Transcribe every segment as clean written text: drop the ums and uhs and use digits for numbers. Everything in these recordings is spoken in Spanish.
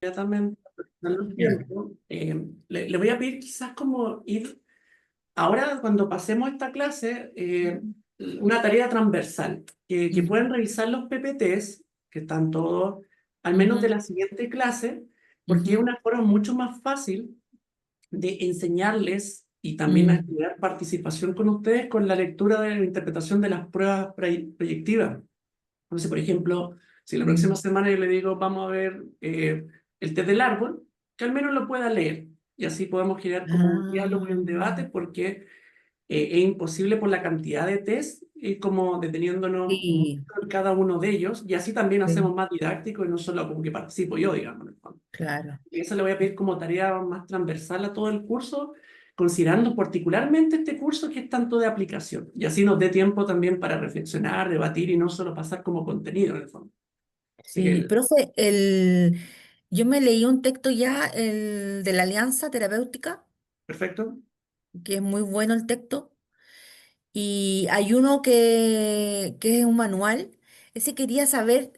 inmediatamente en los Ya. tiempos. Le voy a pedir quizás como ir, ahora cuando pasemos esta clase, una tarea transversal, que Ujú, puedan revisar los PPTs, que están todos, al menos de ujú, la siguiente clase, porque es ujú, una forma mucho más fácil de enseñarles y también a mm, generar participación con ustedes con la lectura de la interpretación de las pruebas proyectivas. Entonces, por ejemplo, si la próxima mm. semana yo le digo, vamos a ver el test del árbol, que al menos lo pueda leer. Y así podemos generar como un diálogo y un debate, Ah, porque es imposible por la cantidad de test, como deteniéndonos mucho sí, en cada uno de ellos. Y así también hacemos sí, más didáctico y no solo como que participo yo, digamos, en el fondo. claro. Y eso le voy a pedir como tarea más transversal a todo el curso, considerando particularmente este curso que es tanto de aplicación. Y así nos dé tiempo también para reflexionar, debatir y no solo pasar como contenido en el fondo. Así Sí, que, profe, yo me leí un texto ya, el de la Alianza Terapéutica, perfecto. que es muy bueno el texto, y hay uno que es un manual. Ese quería saber,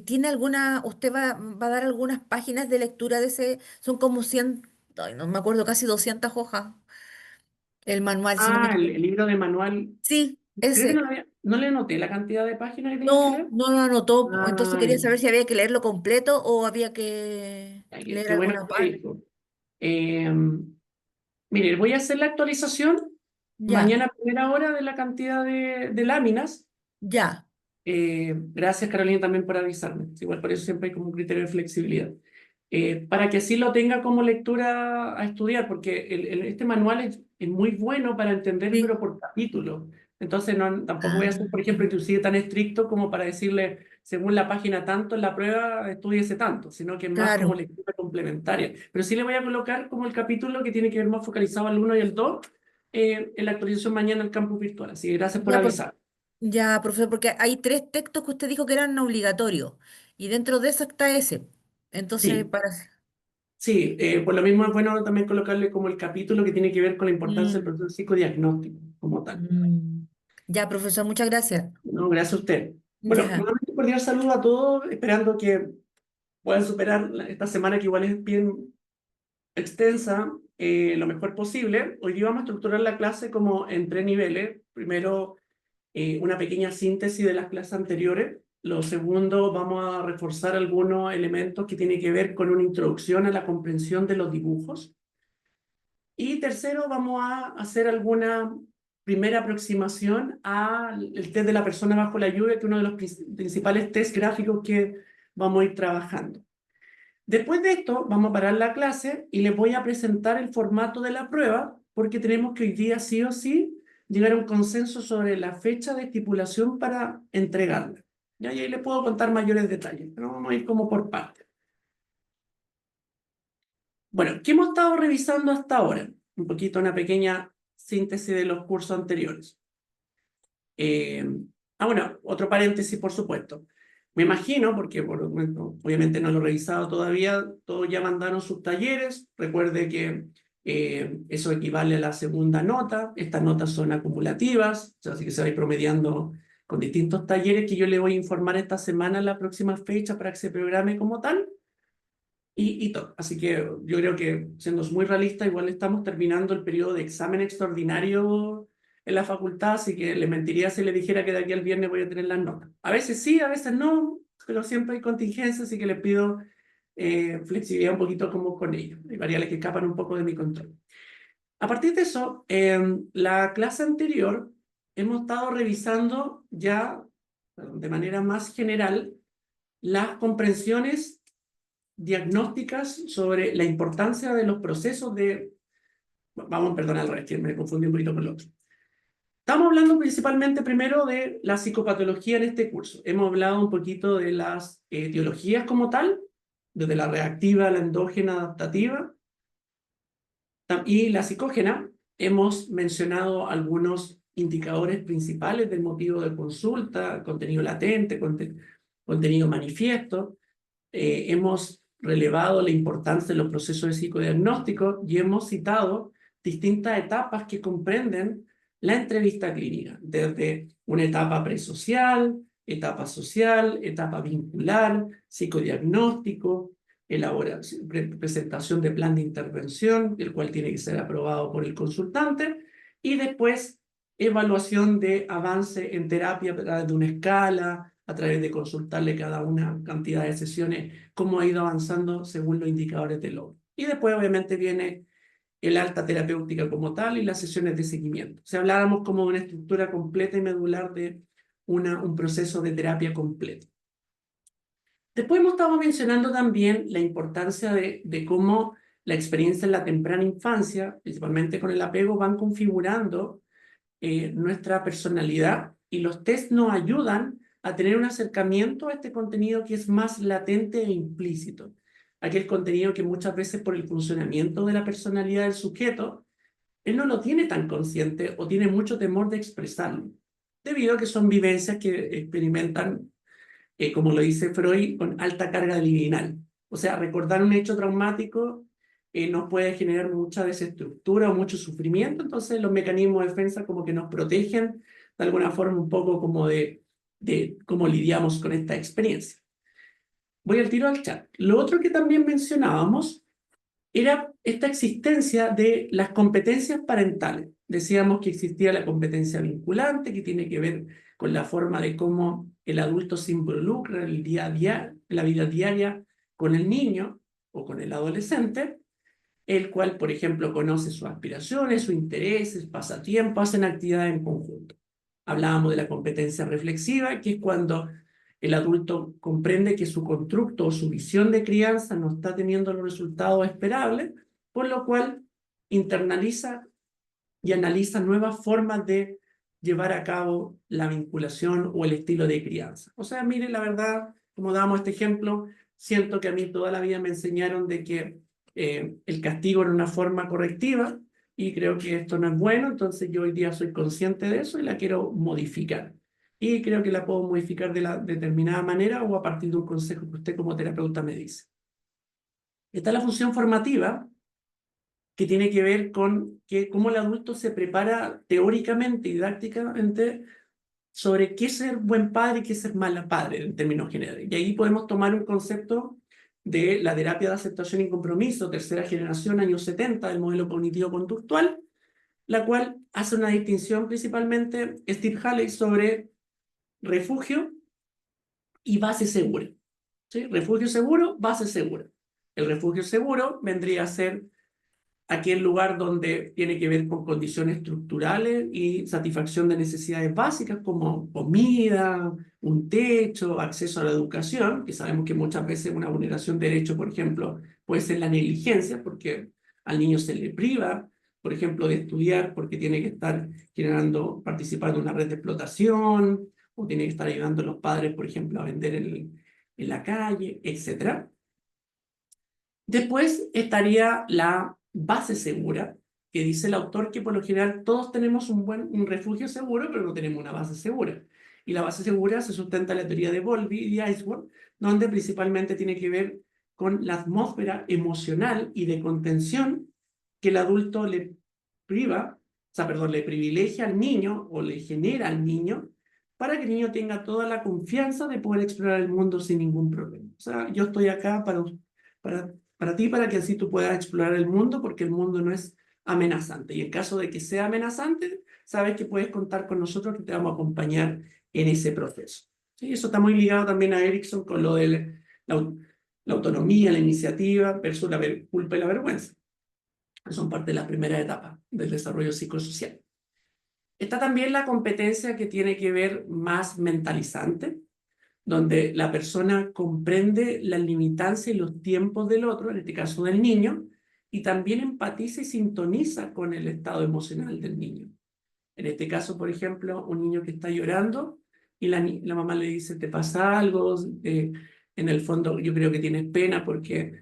¿tiene alguna, usted va a dar algunas páginas de lectura de ese? Son como 100, ay, no me acuerdo, casi 200 hojas, el manual, si no me Ah, el equivoco. libro de manual. Sí, Creo que ese. no le anoté la cantidad de páginas que tienen que No, leer. no lo anotó, entonces Ah, quería saber si había que leerlo completo o había que ya, leer qué bueno alguna que me parte. dijo. Eh, Mire, voy a hacer la actualización Ya, mañana a primera hora de la cantidad de láminas. ya, Gracias, Carolina, también por avisarme. Igual por eso siempre hay como un criterio de flexibilidad. Para que así lo tenga como lectura a estudiar, porque este manual es muy bueno para entender, sí. pero por capítulo. Entonces, no, tampoco voy a ser, por ejemplo, Ah, inclusive tan estricto como para decirle, según la página tanto, en la prueba, estudiese tanto, sino que es más como claro. lectura complementaria. Pero sí le voy a colocar como el capítulo que tiene que ver más focalizado al uno y al 2 en la actualización mañana al campus virtual. Así que gracias por Ya, avisar. ya, profesor, porque hay tres textos que usted dijo que eran obligatorios y dentro de eso está ese. Entonces, Sí. Sí, por lo mismo es bueno también colocarle como el capítulo que tiene que ver con la importancia del Mm, proceso psicodiagnóstico como tal. mm. Ya, profesor, muchas gracias. No, gracias a usted. Bueno, Ya, nuevamente un cordial saludo a todos, esperando que puedan superar esta semana que igual es bien extensa, lo mejor posible. Hoy día vamos a estructurar la clase como en tres niveles. Primero, una pequeña síntesis de las clases anteriores. Lo segundo, vamos a reforzar algunos elementos que tienen que ver con una introducción a la comprensión de los dibujos. Y tercero, vamos a hacer alguna primera aproximación al test de la persona bajo la lluvia, que es uno de los principales test gráficos que vamos a ir trabajando. Después de esto, vamos a parar la clase y les voy a presentar el formato de la prueba, porque tenemos que hoy día sí o sí llegar a un consenso sobre la fecha de estipulación para entregarla. Ya, y ahí les puedo contar mayores detalles, pero vamos a ir como por partes. Bueno, ¿qué hemos estado revisando hasta ahora? Un poquito una pequeña síntesis de los cursos anteriores. Eh, bueno, otro paréntesis, por supuesto. Me imagino, porque bueno, obviamente no lo he revisado todavía, todos ya mandaron sus talleres. Recuerde que eso equivale a la segunda nota. Estas notas son acumulativas, o sea, así que se va a ir promediando con distintos talleres que yo le voy a informar esta semana, la próxima fecha, para que se programe como tal y todo. Así que yo creo que, siendo muy realista, igual estamos terminando el periodo de examen extraordinario en la facultad, así que le mentiría si le dijera que de aquí al viernes voy a tener las notas. A veces sí, a veces no, pero siempre hay contingencias, así que les pido flexibilidad un poquito como con ello. Hay variables que escapan un poco de mi control. A partir de eso, la clase anterior hemos estado revisando ya de manera más general las comprensiones diagnósticas sobre la importancia de los procesos de... Vamos, perdón, al revés, que me confundí un poquito con lo otro. Estamos hablando principalmente primero de la psicopatología en este curso. Hemos hablado un poquito de las etiologías como tal, desde la reactiva, la endógena, adaptativa, y la psicógena. Hemos mencionado algunos indicadores principales del motivo de consulta, contenido latente, contenido manifiesto. Hemos relevado la importancia de los procesos de psicodiagnóstico y hemos citado distintas etapas que comprenden la entrevista clínica, desde una etapa presocial, etapa social, etapa vincular, psicodiagnóstico, presentación de plan de intervención, el cual tiene que ser aprobado por el consultante, y después evaluación de avance en terapia a través de una escala, a través de consultarle cada una cantidad de sesiones, cómo ha ido avanzando según los indicadores de logro. Y después obviamente viene el alta terapéutica como tal y las sesiones de seguimiento. Si habláramos como de una estructura completa y medular de un proceso de terapia completo. Después hemos estado mencionando también la importancia de cómo la experiencia en la temprana infancia, principalmente con el apego, van configurando nuestra personalidad, y los test nos ayudan a tener un acercamiento a este contenido que es más latente e implícito. Aquel contenido que muchas veces por el funcionamiento de la personalidad del sujeto, él no lo tiene tan consciente o tiene mucho temor de expresarlo, debido a que son vivencias que experimentan, como lo dice Freud, con alta carga libidinal. O sea, recordar un hecho traumático nos puede generar mucha desestructura o mucho sufrimiento, entonces los mecanismos de defensa como que nos protegen de alguna forma un poco como de cómo lidiamos con esta experiencia. Voy al tiro al chat. Lo otro que también mencionábamos era esta existencia de las competencias parentales. Decíamos que existía la competencia vinculante, que tiene que ver con la forma de cómo el adulto se involucra en el día a día, en la vida diaria con el niño o con el adolescente, el cual, por ejemplo, conoce sus aspiraciones, sus intereses, pasatiempos, hacen actividades en conjunto. Hablábamos de la competencia reflexiva, que es cuando el adulto comprende que su constructo o su visión de crianza no está teniendo los resultados esperables, por lo cual internaliza y analiza nuevas formas de llevar a cabo la vinculación o el estilo de crianza. O sea, mire, la verdad, como damos este ejemplo, siento que a mí toda la vida me enseñaron de que el castigo era una forma correctiva, y creo que esto no es bueno, entonces yo hoy día soy consciente de eso y la quiero modificar. Y creo que la puedo modificar de la determinada manera o a partir de un consejo que usted como terapeuta me dice. Está la función formativa, que tiene que ver con cómo el adulto se prepara teóricamente y didácticamente sobre qué es ser buen padre y qué es ser mal padre en términos generales. Y ahí podemos tomar un concepto de la terapia de aceptación y compromiso, tercera generación, años 70, del modelo cognitivo-conductual, la cual hace una distinción principalmente Steve Halley sobre refugio y base segura. ¿Sí? Refugio seguro, base segura. El refugio seguro vendría a ser aquel lugar donde tiene que ver con condiciones estructurales y satisfacción de necesidades básicas como comida, un techo, acceso a la educación, que sabemos que muchas veces una vulneración de derecho, por ejemplo, puede ser la negligencia, porque al niño se le priva, por ejemplo, de estudiar porque tiene que estar generando, participando en una red de explotación, o tiene que estar ayudando a los padres, por ejemplo, a vender en la calle, etc. Después estaría la base segura, que dice el autor que por lo general todos tenemos un refugio seguro, pero no tenemos una base segura. Y la base segura se sustenta en la teoría de Bowlby y de Ainsworth, donde principalmente tiene que ver con la atmósfera emocional y de contención que el adulto le priva, o sea, perdón, le privilegia al niño o le genera al niño, para que el niño tenga toda la confianza de poder explorar el mundo sin ningún problema. O sea, yo estoy acá para ti, para que así tú puedas explorar el mundo, porque el mundo no es amenazante. Y en caso de que sea amenazante, sabes que puedes contar con nosotros, que te vamos a acompañar en ese proceso. ¿Sí? Eso está muy ligado también a Erickson con lo de la autonomía, la iniciativa versus la culpa y la vergüenza, que son parte de la primera etapa del desarrollo psicosocial. Está también la competencia que tiene que ver más mentalizante, donde la persona comprende la limitancia y los tiempos del otro, en este caso del niño, y también empatiza y sintoniza con el estado emocional del niño. En este caso, por ejemplo, un niño que está llorando y la mamá le dice, ¿te pasa algo? En el fondo yo creo que tienes pena porque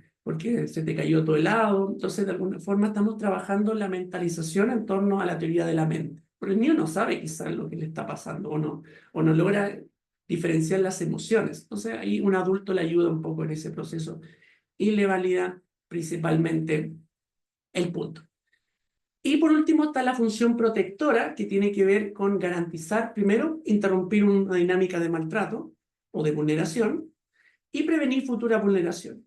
se te cayó todo helado. Entonces, de alguna forma estamos trabajando la mentalización en torno a la teoría de la mente. Pero el niño no sabe quizás lo que le está pasando o no logra diferenciar las emociones. Entonces, ahí un adulto le ayuda un poco en ese proceso y le valida principalmente el punto. Y por último está la función protectora, que tiene que ver con garantizar, primero, interrumpir una dinámica de maltrato o de vulneración y prevenir futura vulneración.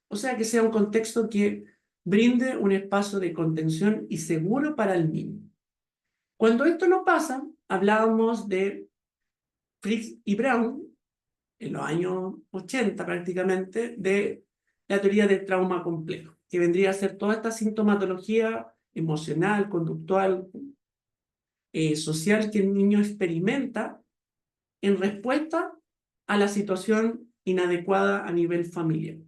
O sea, que sea un contexto que brinde un espacio de contención y seguro para el niño. Cuando esto no pasa, hablábamos de Fritz y Brown, en los años 80 prácticamente, de la teoría del trauma complejo, que vendría a ser toda esta sintomatología emocional, conductual, social que el niño experimenta en respuesta a la situación inadecuada a nivel familiar.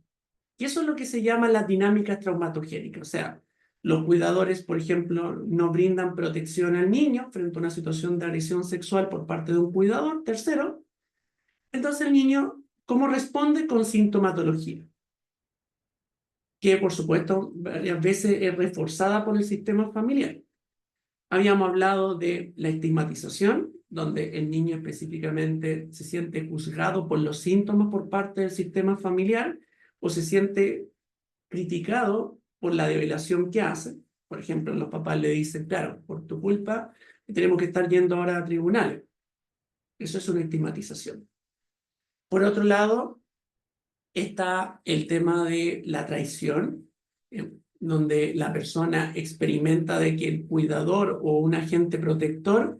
Y eso es lo que se llama las dinámicas traumatogénicas. O sea, los cuidadores, por ejemplo, no brindan protección al niño frente a una situación de agresión sexual por parte de un cuidador tercero. Entonces el niño, ¿cómo responde? Con sintomatología, que por supuesto varias veces es reforzada por el sistema familiar. Habíamos hablado de la estigmatización, donde el niño específicamente se siente juzgado por los síntomas por parte del sistema familiar o se siente criticado por la develación que hace. Por ejemplo, los papás le dicen, claro, por tu culpa tenemos que estar yendo ahora a tribunales. Eso es una estigmatización. Por otro lado, está el tema de la traición, donde la persona experimenta de que el cuidador o un agente protector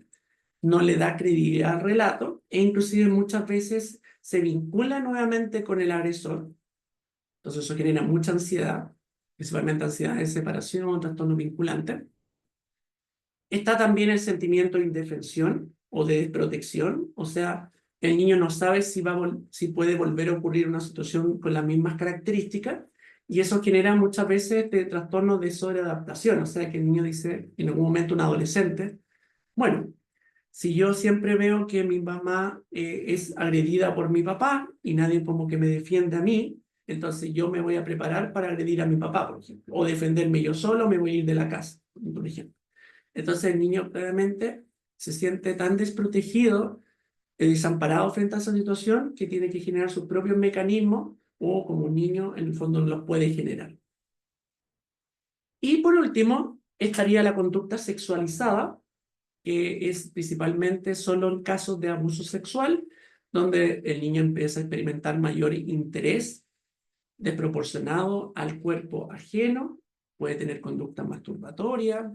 no le da credibilidad al relato e inclusive muchas veces se vincula nuevamente con el agresor. Entonces eso genera mucha ansiedad, principalmente ansiedad de separación, trastorno vinculante. Está también el sentimiento de indefensión o de desprotección, o sea, el niño no sabe si puede volver a ocurrir una situación con las mismas características y eso genera muchas veces trastornos de sobreadaptación, o sea, que el niño dice, en algún momento un adolescente, bueno, si yo siempre veo que mi mamá es agredida por mi papá y nadie como que me defiende a mí, entonces yo me voy a preparar para agredir a mi papá, por ejemplo, o defenderme yo solo, me voy a ir de la casa, por ejemplo. Entonces el niño claramente se siente tan desprotegido, desamparado frente a esa situación, que tiene que generar sus propios mecanismos o como un niño en el fondo no los puede generar. Y por último, estaría la conducta sexualizada, que es principalmente solo en casos de abuso sexual, donde el niño empieza a experimentar mayor interés desproporcionado al cuerpo ajeno, puede tener conducta masturbatoria,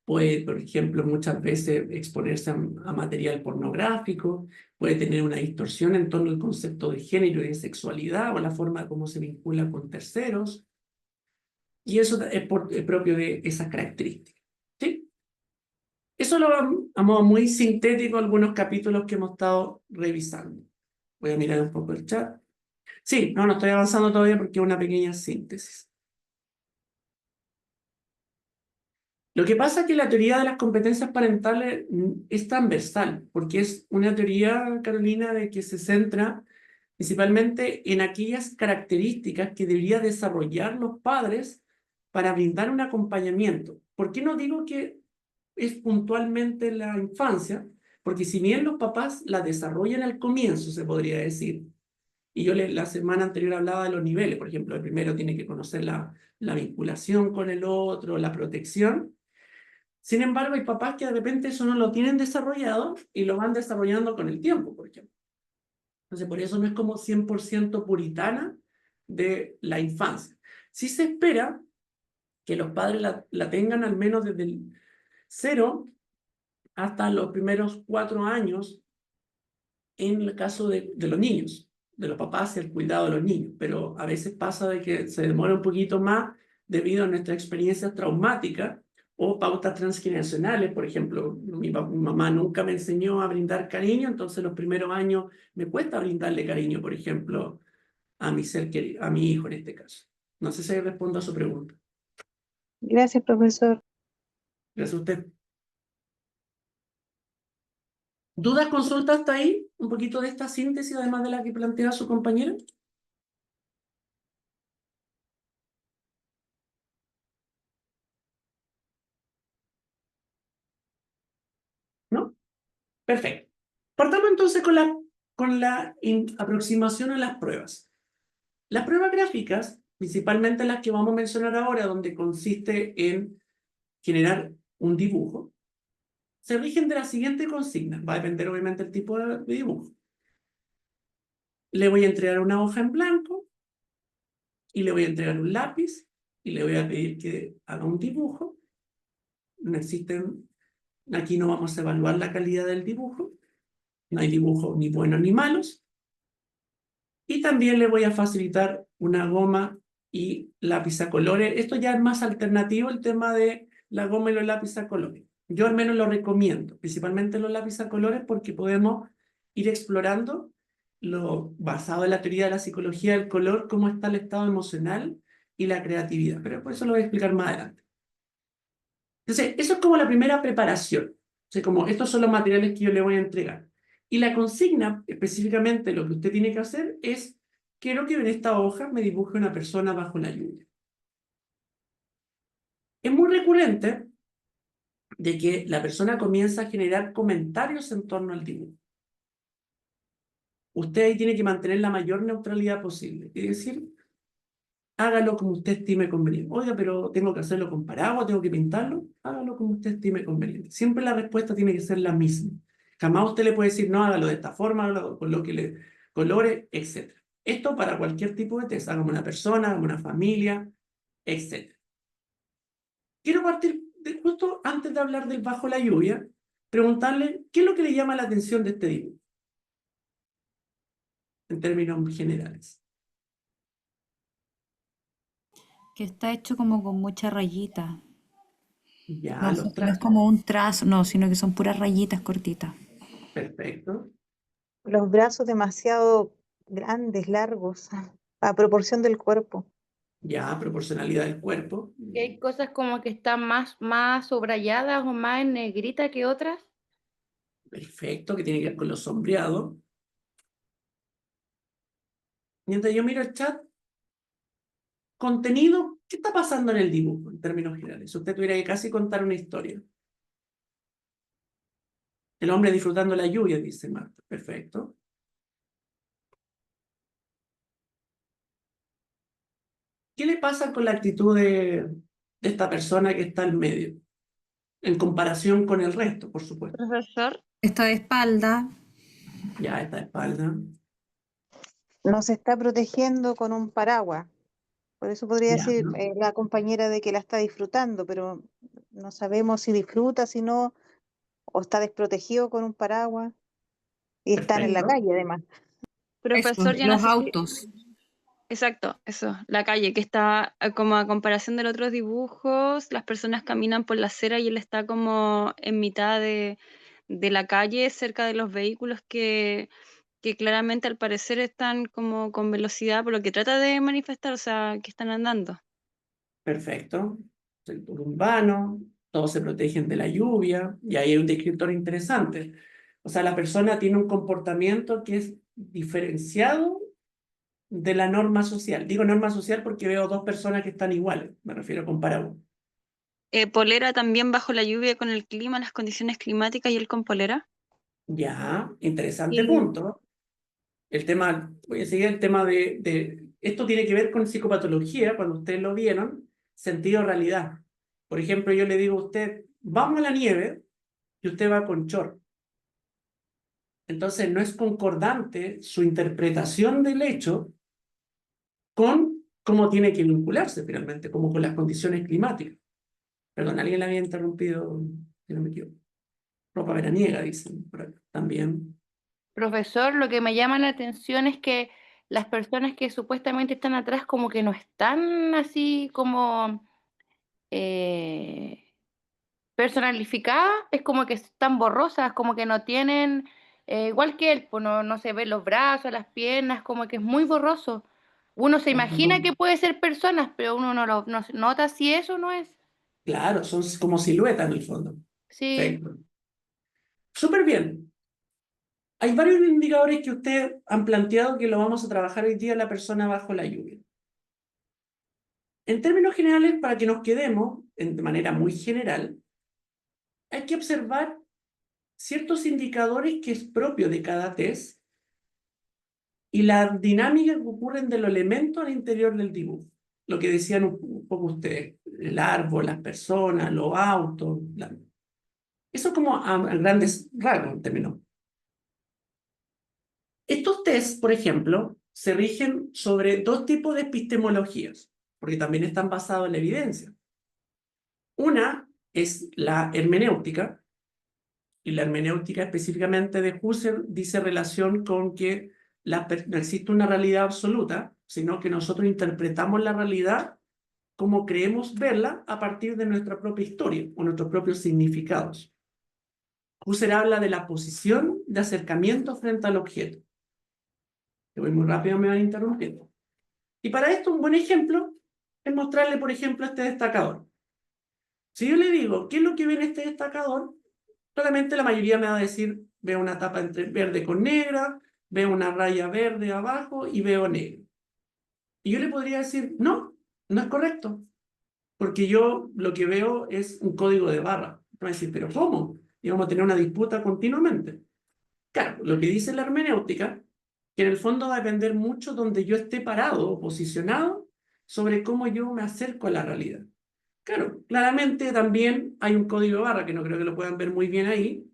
puede, por ejemplo, muchas veces exponerse a material pornográfico, puede tener una distorsión en torno al concepto de género y de sexualidad o la forma como se vincula con terceros, y eso es propio de esas características. ¿Sí? Eso lo a modo muy sintético algunos capítulos que hemos estado revisando. Voy a mirar un poco el chat. Sí, no estoy avanzando todavía porque es una pequeña síntesis. Lo que pasa es que la teoría de las competencias parentales es transversal, porque es una teoría, Carolina, de que se centra principalmente en aquellas características que deberían desarrollar los padres para brindar un acompañamiento. ¿Por qué no digo que es puntualmente la infancia? Porque si bien los papás la desarrollan al comienzo, se podría decir, y yo la semana anterior hablaba de los niveles, por ejemplo, el primero tiene que conocer la vinculación con el otro, la protección. Sin embargo, hay papás que de repente eso no lo tienen desarrollado y lo van desarrollando con el tiempo, por ejemplo. Entonces, por eso no es como 100% puritana de la infancia. Sí se espera que los padres la tengan al menos desde el 0 hasta los primeros 4 años en el caso de los niños, de los papás y el cuidado de los niños. Pero a veces pasa de que se demora un poquito más debido a nuestras experiencias traumáticas o pautas transgeneracionales. Por ejemplo, mi mamá nunca me enseñó a brindar cariño, entonces los primeros años me cuesta brindarle cariño, por ejemplo, a mi ser querido, a mi hijo en este caso. No sé si respondo a su pregunta. Gracias, profesor. Gracias a usted. ¿Dudas, consultas hasta ahí? Un poquito de esta síntesis, además de la que plantea su compañera. ¿No? Perfecto. Partamos entonces con la aproximación a las pruebas. Las pruebas gráficas, principalmente las que vamos a mencionar ahora, donde consiste en generar un dibujo, se rigen de la siguiente consigna. Va a depender obviamente del tipo de dibujo. Le voy a entregar una hoja en blanco y le voy a entregar un lápiz y le voy a pedir que haga un dibujo. No existen, aquí no vamos a evaluar la calidad del dibujo, no hay dibujos ni buenos ni malos. Y también le voy a facilitar una goma y lápiz a colores. Esto ya es más alternativo, el tema de la goma y los lápices a colores. Yo al menos lo recomiendo, principalmente los lápices a colores, porque podemos ir explorando lo basado en la teoría de la psicología del color, cómo está el estado emocional y la creatividad. Pero por eso lo voy a explicar más adelante. Entonces, eso es como la primera preparación. O sea, como estos son los materiales que yo le voy a entregar. Y la consigna, específicamente lo que usted tiene que hacer es, quiero que en esta hoja me dibuje una persona bajo la lluvia. Es muy recurrente de que la persona comienza a generar comentarios en torno al dibujo. Usted ahí tiene que mantener la mayor neutralidad posible. Es decir, hágalo como usted estime conveniente. Oiga, pero tengo que hacerlo con paraguas, tengo que pintarlo. Hágalo como usted estime conveniente. Siempre la respuesta tiene que ser la misma. Jamás usted le puede decir, no, hágalo de esta forma, hágalo con lo que le colore, etc. Esto para cualquier tipo de test. Hágame una persona, hágame una familia, etc. Quiero partir justo antes de hablar del bajo la lluvia, preguntarle qué es lo que le llama la atención de este dibujo, en términos generales. Que está hecho como con mucha rayita. Ya, No, los no es trazos. como un trazo, no, sino que son puras rayitas cortitas. Perfecto. Los brazos demasiado grandes, largos, a proporción del cuerpo. Ya, proporcionalidad del cuerpo. Y hay cosas como que están más subrayadas o más en negrita que otras. Perfecto, que tiene que ver con los sombreados. Mientras yo miro el chat, contenido, ¿qué está pasando en el dibujo en términos generales? Si usted tuviera que casi contar una historia. El hombre disfrutando la lluvia, dice Marta. Perfecto. ¿Qué le pasa con la actitud de esta persona que está en medio? En comparación con el resto, por supuesto. Profesor, Está de espalda. Ya, esta espalda. Nos está protegiendo con un paraguas. Por eso podría Ya, decir ¿no? la compañera de que la está disfrutando, pero no sabemos si disfruta, si no, o está desprotegido con un paraguas y están en la Perfecto. calle además. Eso, profesor, yo no los sé si... autos. Exacto, eso, la calle, que está como a comparación de los otros dibujos, las personas caminan por la acera y él está como en mitad de la calle, cerca de los vehículos que claramente al parecer están como con velocidad, por lo que trata de manifestar, o sea, que están andando. Perfecto. Sector urbano, todos se protegen de la lluvia, y ahí hay un descriptor interesante. O sea, la persona tiene un comportamiento que es diferenciado de la norma social. Digo norma social porque veo dos personas que están iguales, me refiero a comparado. Polera también bajo la lluvia con el clima, las condiciones climáticas y él con polera. Ya, interesante Y punto. El tema, voy a seguir el tema esto tiene que ver con psicopatología, cuando ustedes lo vieron, sentido realidad. Por ejemplo, yo le digo a usted, vamos a la nieve, y usted va con short. Entonces, no es concordante su interpretación del hecho con cómo tiene que vincularse finalmente, como con las condiciones climáticas. Perdón, alguien la había interrumpido, si no me equivoco. Ropa veraniega, dicen por acá también. profesor, lo que me llama la atención es que las personas que supuestamente están atrás como que no están así como eh, personalificadas, es como que están borrosas, como que no tienen, igual que él, pues no se ven los brazos, las piernas, como que es muy borroso. Uno se imagina que puede ser personas, pero uno no nota si eso no es. Claro, son como siluetas en el fondo. Sí. Perfecto. Súper bien. Hay varios indicadores que ustedes han planteado que lo vamos a trabajar hoy día en la persona bajo la lluvia. En términos generales, para que nos quedemos de manera muy general, hay que observar ciertos indicadores que es propio de cada test y la dinámica que ocurren de los elementos al interior del dibujo. Lo que decían un poco ustedes, el árbol, las personas, los autos. Eso como a grandes rasgos en términos. Estos tests, por ejemplo, se rigen sobre dos tipos de epistemologías, porque también están basados en la evidencia. Una es la hermenéutica, y la hermenéutica específicamente de Husserl dice relación con que no existe una realidad absoluta, sino que nosotros interpretamos la realidad como creemos verla a partir de nuestra propia historia o nuestros propios significados. Husserl habla de la posición de acercamiento frente al objeto. Que voy muy rápido, me van interrumpiendo. Y para esto un buen ejemplo es mostrarle, por ejemplo, este destacador. Si yo le digo, ¿qué es lo que ve en este destacador? Claramente la mayoría me va a decir, veo una tapa entre verde con negra, veo una raya verde abajo y veo negro. Y yo le podría decir, no, no es correcto, porque yo lo que veo es un código de barra. Me va a decir, ¿pero cómo? Y vamos a tener una disputa continuamente. Claro, lo que dice la hermenéutica, que en el fondo va a depender mucho donde yo esté parado o posicionado sobre cómo yo me acerco a la realidad. Claro, claramente también hay un código de barra que no creo que lo puedan ver muy bien ahí,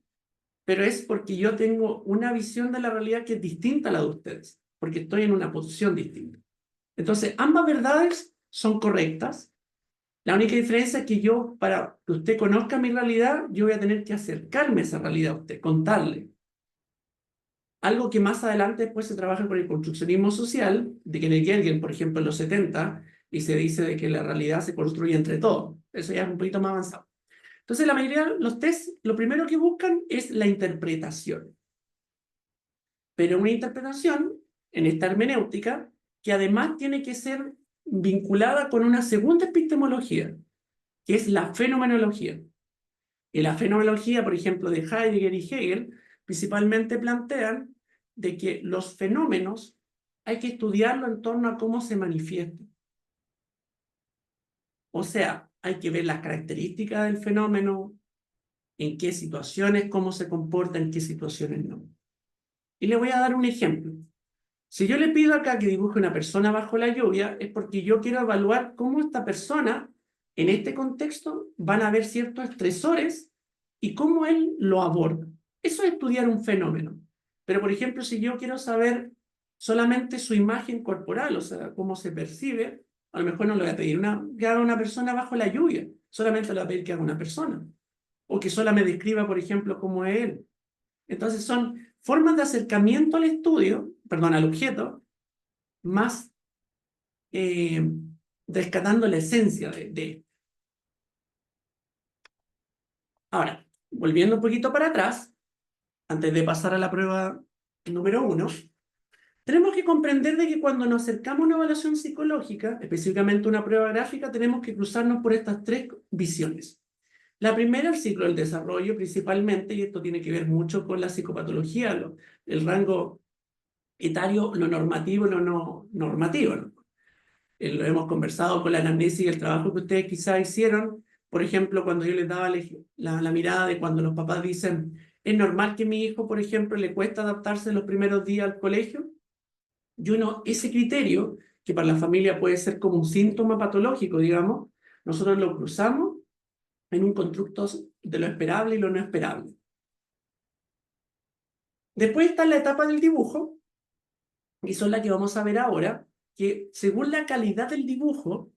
pero es porque yo tengo una visión de la realidad que es distinta a la de ustedes, porque estoy en una posición distinta. Entonces, ambas verdades son correctas. La única diferencia es que yo, para que usted conozca mi realidad, yo voy a tener que acercarme a esa realidad a usted, contarle. Algo que más adelante después se trabaja con el construccionismo social, de Kenneth Gergen, por ejemplo, en los 70, y se dice de que la realidad se construye entre todos. Eso ya es un poquito más avanzado. Entonces, la mayoría de los tests, lo primero que buscan es la interpretación. Pero una interpretación, en esta hermenéutica, que además tiene que ser vinculada con una segunda epistemología, que es la fenomenología. Y la fenomenología, por ejemplo, de Heidegger y Hegel, principalmente plantean de que los fenómenos hay que estudiarlo en torno a cómo se manifiestan. O sea, hay que ver las características del fenómeno, en qué situaciones, cómo se comporta, en qué situaciones no. Y le voy a dar un ejemplo. Si yo le pido acá que dibuje una persona bajo la lluvia, es porque yo quiero evaluar cómo esta persona, en este contexto, van a haber ciertos estresores y cómo él lo aborda. Eso es estudiar un fenómeno. Pero, por ejemplo, si yo quiero saber solamente su imagen corporal, o sea, cómo se percibe, a lo mejor no le voy a pedir que haga una persona bajo la lluvia, solamente le voy a pedir que haga una persona. O que sola me describa, por ejemplo, cómo es él. Entonces son formas de acercamiento al estudio, perdón, al objeto, más rescatando la esencia de. Ahora, volviendo un poquito para atrás, antes de pasar a la prueba número 1, tenemos que comprender de que cuando nos acercamos a una evaluación psicológica, específicamente una prueba gráfica, tenemos que cruzarnos por estas tres visiones. La primera, el ciclo del desarrollo principalmente, y esto tiene que ver mucho con la psicopatología, el rango etario, lo normativo y lo no normativo, ¿no? Lo hemos conversado con la anamnesis y el trabajo que ustedes quizás hicieron. Por ejemplo, cuando yo les daba la mirada de cuando los papás dicen, es normal que a mi hijo, por ejemplo, le cuesta adaptarse los primeros días al colegio. Y ese criterio, que para la familia puede ser como un síntoma patológico, digamos, nosotros lo cruzamos en un constructo de lo esperable y lo no esperable. Después está la etapa del dibujo, y son las que vamos a ver ahora, que según la calidad del dibujo,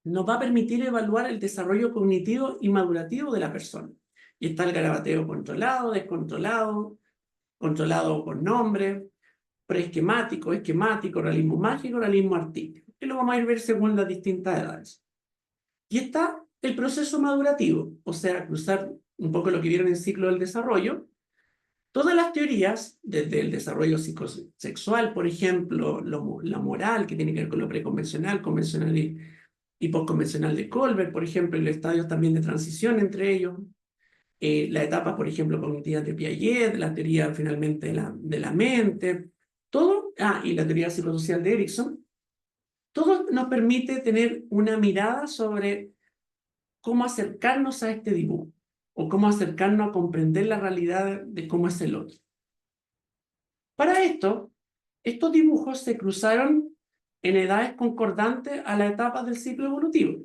nos va a permitir evaluar el desarrollo cognitivo y madurativo de la persona. Y está el garabateo controlado, descontrolado, controlado con nombre, preesquemático, esquemático, realismo mágico, realismo artístico. Y lo vamos a ir a ver según las distintas edades. Y está el proceso madurativo, o sea, cruzar un poco lo que vieron en el ciclo del desarrollo. Todas las teorías, desde el desarrollo psicosexual, por ejemplo, la moral, que tiene que ver con lo preconvencional, convencional y postconvencional de Kohlberg, por ejemplo, y los estadios también de transición entre ellos, la etapa, por ejemplo, cognitiva de Piaget, la teoría finalmente de la mente, todo, y la teoría psicosocial de Erickson, todo nos permite tener una mirada sobre cómo acercarnos a este dibujo, o cómo acercarnos a comprender la realidad de cómo es el otro. Para esto, estos dibujos se cruzaron en edades concordantes a las etapas del ciclo evolutivo.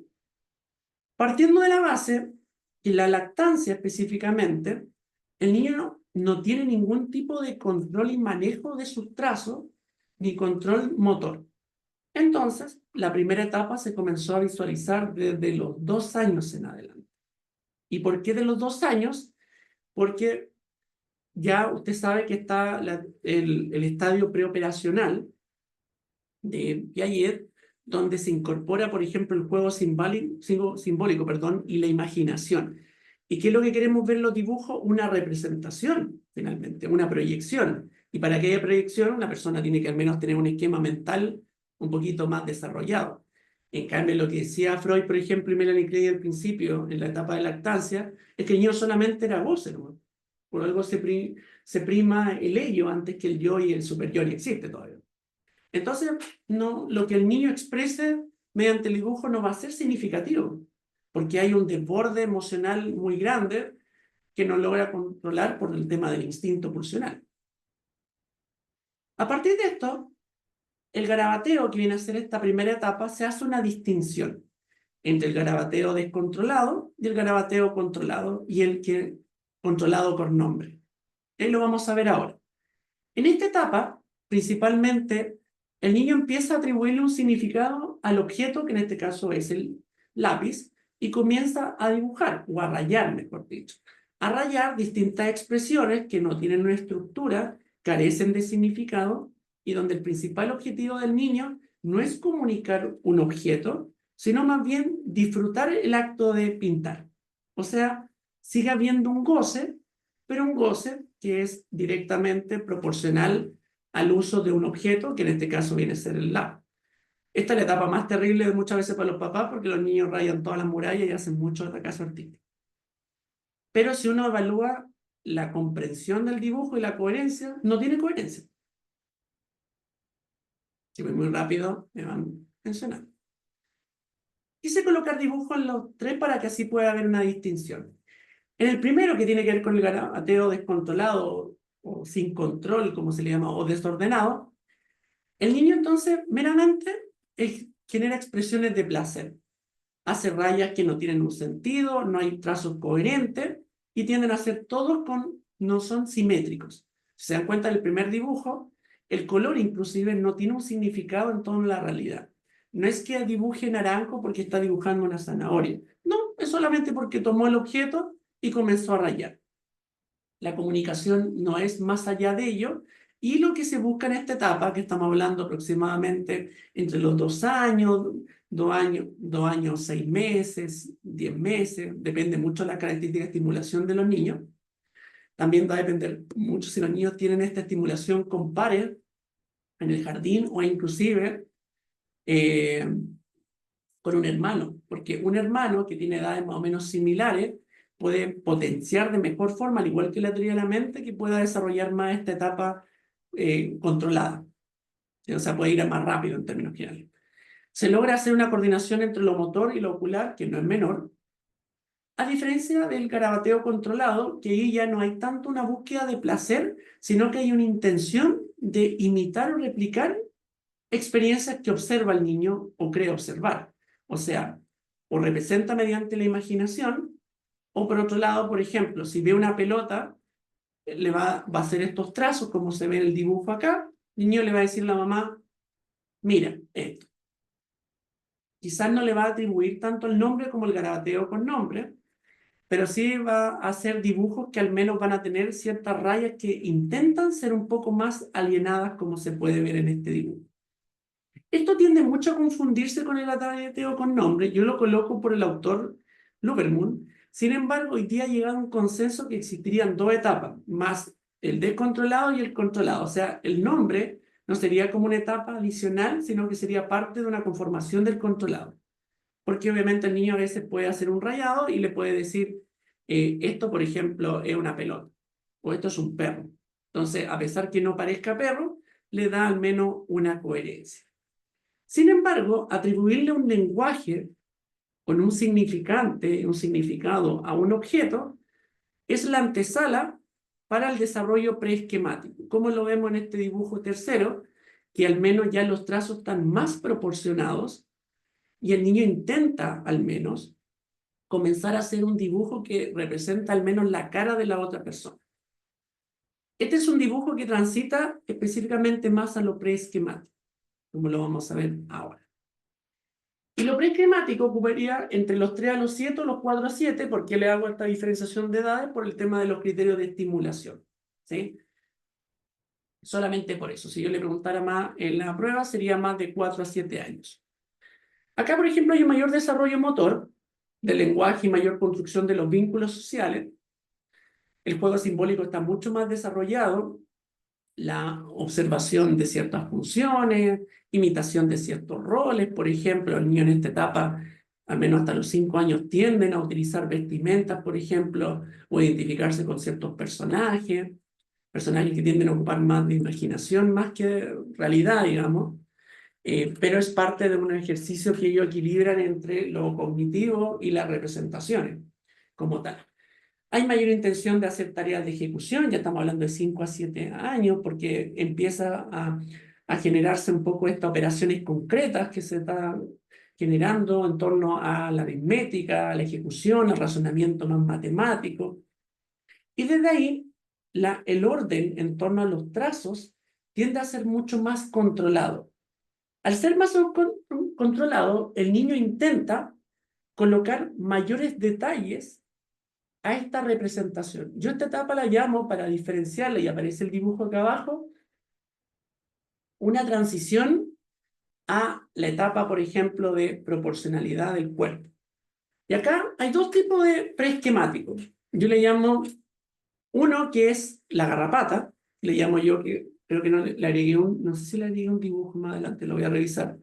Partiendo de la base que la lactancia específicamente, el niño no tiene ningún tipo de control y manejo de sus trazos, ni control motor. Entonces, la primera etapa se comenzó a visualizar desde los 2 años en adelante. ¿Y por qué de los 2 años? Porque ya usted sabe que está el estadio preoperacional de Piaget, donde se incorpora, por ejemplo, el juego simbólico, perdón, y la imaginación. ¿Y qué es lo que queremos ver en los dibujos? Una representación, finalmente, una proyección. Y para que haya proyección, una persona tiene que al menos tener un esquema mental un poquito más desarrollado. En cambio, lo que decía Freud, por ejemplo, y Melanie Klein al principio, en la etapa de lactancia, es que el niño solamente era goce, ¿no? Por algo se prima el ello antes que el yo, y el superior y existe todavía. Entonces, no, lo que el niño exprese mediante el dibujo no va a ser significativo, porque hay un desborde emocional muy grande que no logra controlar por el tema del instinto pulsional. A partir de esto, el garabateo, que viene a ser esta primera etapa, se hace una distinción entre el garabateo descontrolado y el garabateo controlado, y el que controlado por nombre. Lo vamos a ver ahora. En esta etapa, principalmente, el niño empieza a atribuirle un significado al objeto, que en este caso es el lápiz, y comienza a dibujar, o a rayar, mejor dicho. A rayar distintas expresiones que no tienen una estructura, carecen de significado, y donde el principal objetivo del niño no es comunicar un objeto, sino más bien disfrutar el acto de pintar. O sea, sigue habiendo un goce, pero un goce que es directamente proporcional al uso de un objeto, que en este caso viene a ser el lápiz. Esta es la etapa más terrible de muchas veces para los papás, porque los niños rayan todas las murallas y hacen mucho fracaso artístico. Pero si uno evalúa la comprensión del dibujo y la coherencia, no tiene coherencia. Si voy muy rápido, me van mencionando. Quise colocar dibujos en los 3 para que así pueda haber una distinción. En el primero, que tiene que ver con el garabateo descontrolado o sin control, como se le llama, o desordenado, el niño entonces meramente genera expresiones de placer. Hace rayas que no tienen un sentido, no hay trazos coherentes y tienden a ser todos no son simétricos. Si se dan cuenta del primer dibujo, el color inclusive no tiene un significado en toda la realidad. No es que dibuje naranjo porque está dibujando una zanahoria. No, es solamente porque tomó el objeto y comenzó a rayar. La comunicación no es más allá de ello, y lo que se busca en esta etapa, que estamos hablando aproximadamente entre los 2 años, 2 años, 6 meses, 10 meses, depende mucho de la característica de estimulación de los niños. También va a depender mucho si los niños tienen esta estimulación con pares en el jardín, o inclusive con un hermano, porque un hermano que tiene edades más o menos similares puede potenciar de mejor forma, al igual que la teoría de la mente, que pueda desarrollar más esta etapa controlada. O sea, puede ir más rápido en términos generales. Se logra hacer una coordinación entre lo motor y lo ocular, que no es menor, a diferencia del garabateo controlado, que ahí ya no hay tanto una búsqueda de placer, sino que hay una intención de imitar o replicar experiencias que observa el niño o cree observar. O sea, o representa mediante la imaginación, o por otro lado, por ejemplo, si ve una pelota, va a hacer estos trazos, como se ve en el dibujo acá. El niño le va a decir a la mamá, mira, esto. Quizás no le va a atribuir tanto el nombre como el garabateo con nombre, pero sí va a hacer dibujos que al menos van a tener ciertas rayas que intentan ser un poco más alienadas, como se puede ver en este dibujo. Esto tiende mucho a confundirse con el garabateo con nombre. Yo lo coloco por el autor Luberman. Sin embargo, hoy día ha llegado a un consenso que existirían 2 etapas, más el descontrolado y el controlado. O sea, el nombre no sería como una etapa adicional, sino que sería parte de una conformación del controlado. Porque obviamente el niño a veces puede hacer un rayado y le puede decir, esto, por ejemplo, es una pelota, o esto es un perro. Entonces, a pesar que no parezca perro, le da al menos una coherencia. Sin embargo, atribuirle un lenguaje con un significante, un significado a un objeto, es la antesala para el desarrollo preesquemático. Como lo vemos en este dibujo tercero, que al menos ya los trazos están más proporcionados y el niño intenta al menos comenzar a hacer un dibujo que representa al menos la cara de la otra persona. Este es un dibujo que transita específicamente más a lo preesquemático, como lo vamos a ver ahora. Y lo preesquemático ocuparía entre los 3 a los 7 o los 4 a 7, porque le hago esta diferenciación de edades por el tema de los criterios de estimulación, ¿sí? Solamente por eso. Si yo le preguntara más en la prueba, sería más de 4 a 7 años. Acá, por ejemplo, hay un mayor desarrollo motor del lenguaje y mayor construcción de los vínculos sociales. El juego simbólico está mucho más desarrollado, la observación de ciertas funciones, imitación de ciertos roles. Por ejemplo, el niño en esta etapa, al menos hasta los 5 años, tienden a utilizar vestimentas, por ejemplo, o identificarse con ciertos personajes que tienden a ocupar más de imaginación más que realidad, digamos. Pero es parte de un ejercicio que ellos equilibran entre lo cognitivo y las representaciones como tal. Hay mayor intención de hacer tareas de ejecución, ya estamos hablando de 5 a 7 años, porque empieza a generarse un poco estas operaciones concretas que se están generando en torno a la aritmética, a la ejecución, al razonamiento más matemático. Y desde ahí, el orden en torno a los trazos tiende a ser mucho más controlado. Al ser más controlado, el niño intenta colocar mayores detalles a esta representación. Yo esta etapa la llamo, para diferenciarla, y aparece el dibujo acá abajo, una transición a la etapa, por ejemplo, de proporcionalidad del cuerpo. Y acá hay dos tipos de preesquemáticos. Yo le llamo uno que es la garrapata, le llamo yo, que creo que no le agregué no sé si le agregué un dibujo más adelante, lo voy a revisar.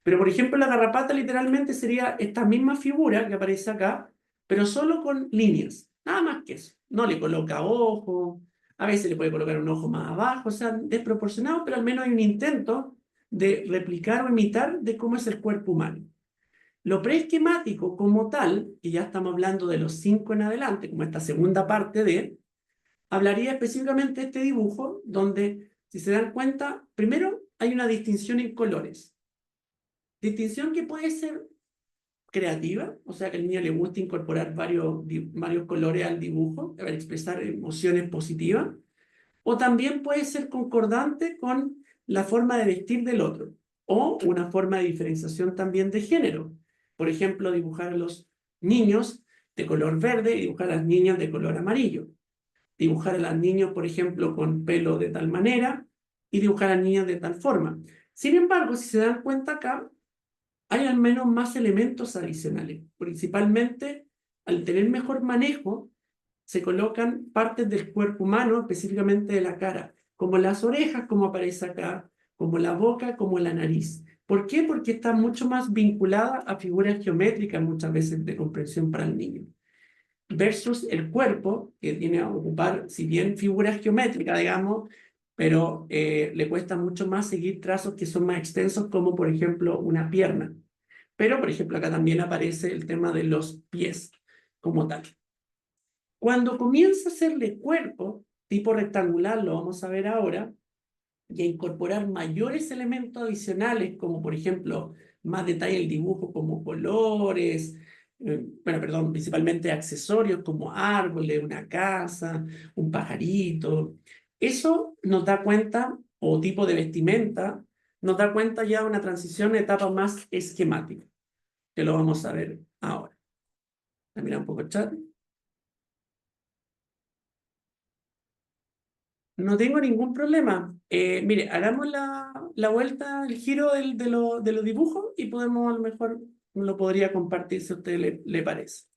Pero, por ejemplo, la garrapata literalmente sería esta misma figura que aparece acá, pero solo con líneas, nada más que eso. No le coloca ojo, a veces le puede colocar un ojo más abajo, o sea, desproporcionado, pero al menos hay un intento de replicar o imitar de cómo es el cuerpo humano. Lo preesquemático como tal, que ya estamos hablando de los 5 en adelante, como esta segunda parte hablaría específicamente de este dibujo, donde, si se dan cuenta, primero hay una distinción en colores. Distinción que puede ser creativa, o sea, que al niño le gusta incorporar varios colores al dibujo para expresar emociones positivas, o también puede ser concordante con la forma de vestir del otro, o una forma de diferenciación también de género. Por ejemplo, dibujar a los niños de color verde y dibujar a las niñas de color amarillo. Dibujar a los niños, por ejemplo, con pelo de tal manera y dibujar a las niñas de tal forma. Sin embargo, si se dan cuenta acá, hay al menos más elementos adicionales. Principalmente, al tener mejor manejo, se colocan partes del cuerpo humano, específicamente de la cara, como las orejas, como aparece acá, como la boca, como la nariz. ¿Por qué? Porque está mucho más vinculada a figuras geométricas, muchas veces de comprensión para el niño. Versus el cuerpo, que tiene a ocupar, si bien figuras geométricas, digamos, pero le cuesta mucho más seguir trazos que son más extensos, como por ejemplo una pierna. Pero, por ejemplo, acá también aparece el tema de los pies como tal. Cuando comienza a hacerle cuerpo, tipo rectangular, lo vamos a ver ahora, y a incorporar mayores elementos adicionales, como por ejemplo, más detalle en el dibujo, como colores, principalmente accesorios como árboles, una casa, un pajarito. Eso nos da cuenta, o tipo de vestimenta, nos da cuenta ya de una transición a etapa más esquemática, que lo vamos a ver ahora. Mira un poco el chat. No tengo ningún problema. Mire, hagamos la vuelta, el giro de los dibujos y podemos, a lo mejor, lo podría compartir si a usted le parece.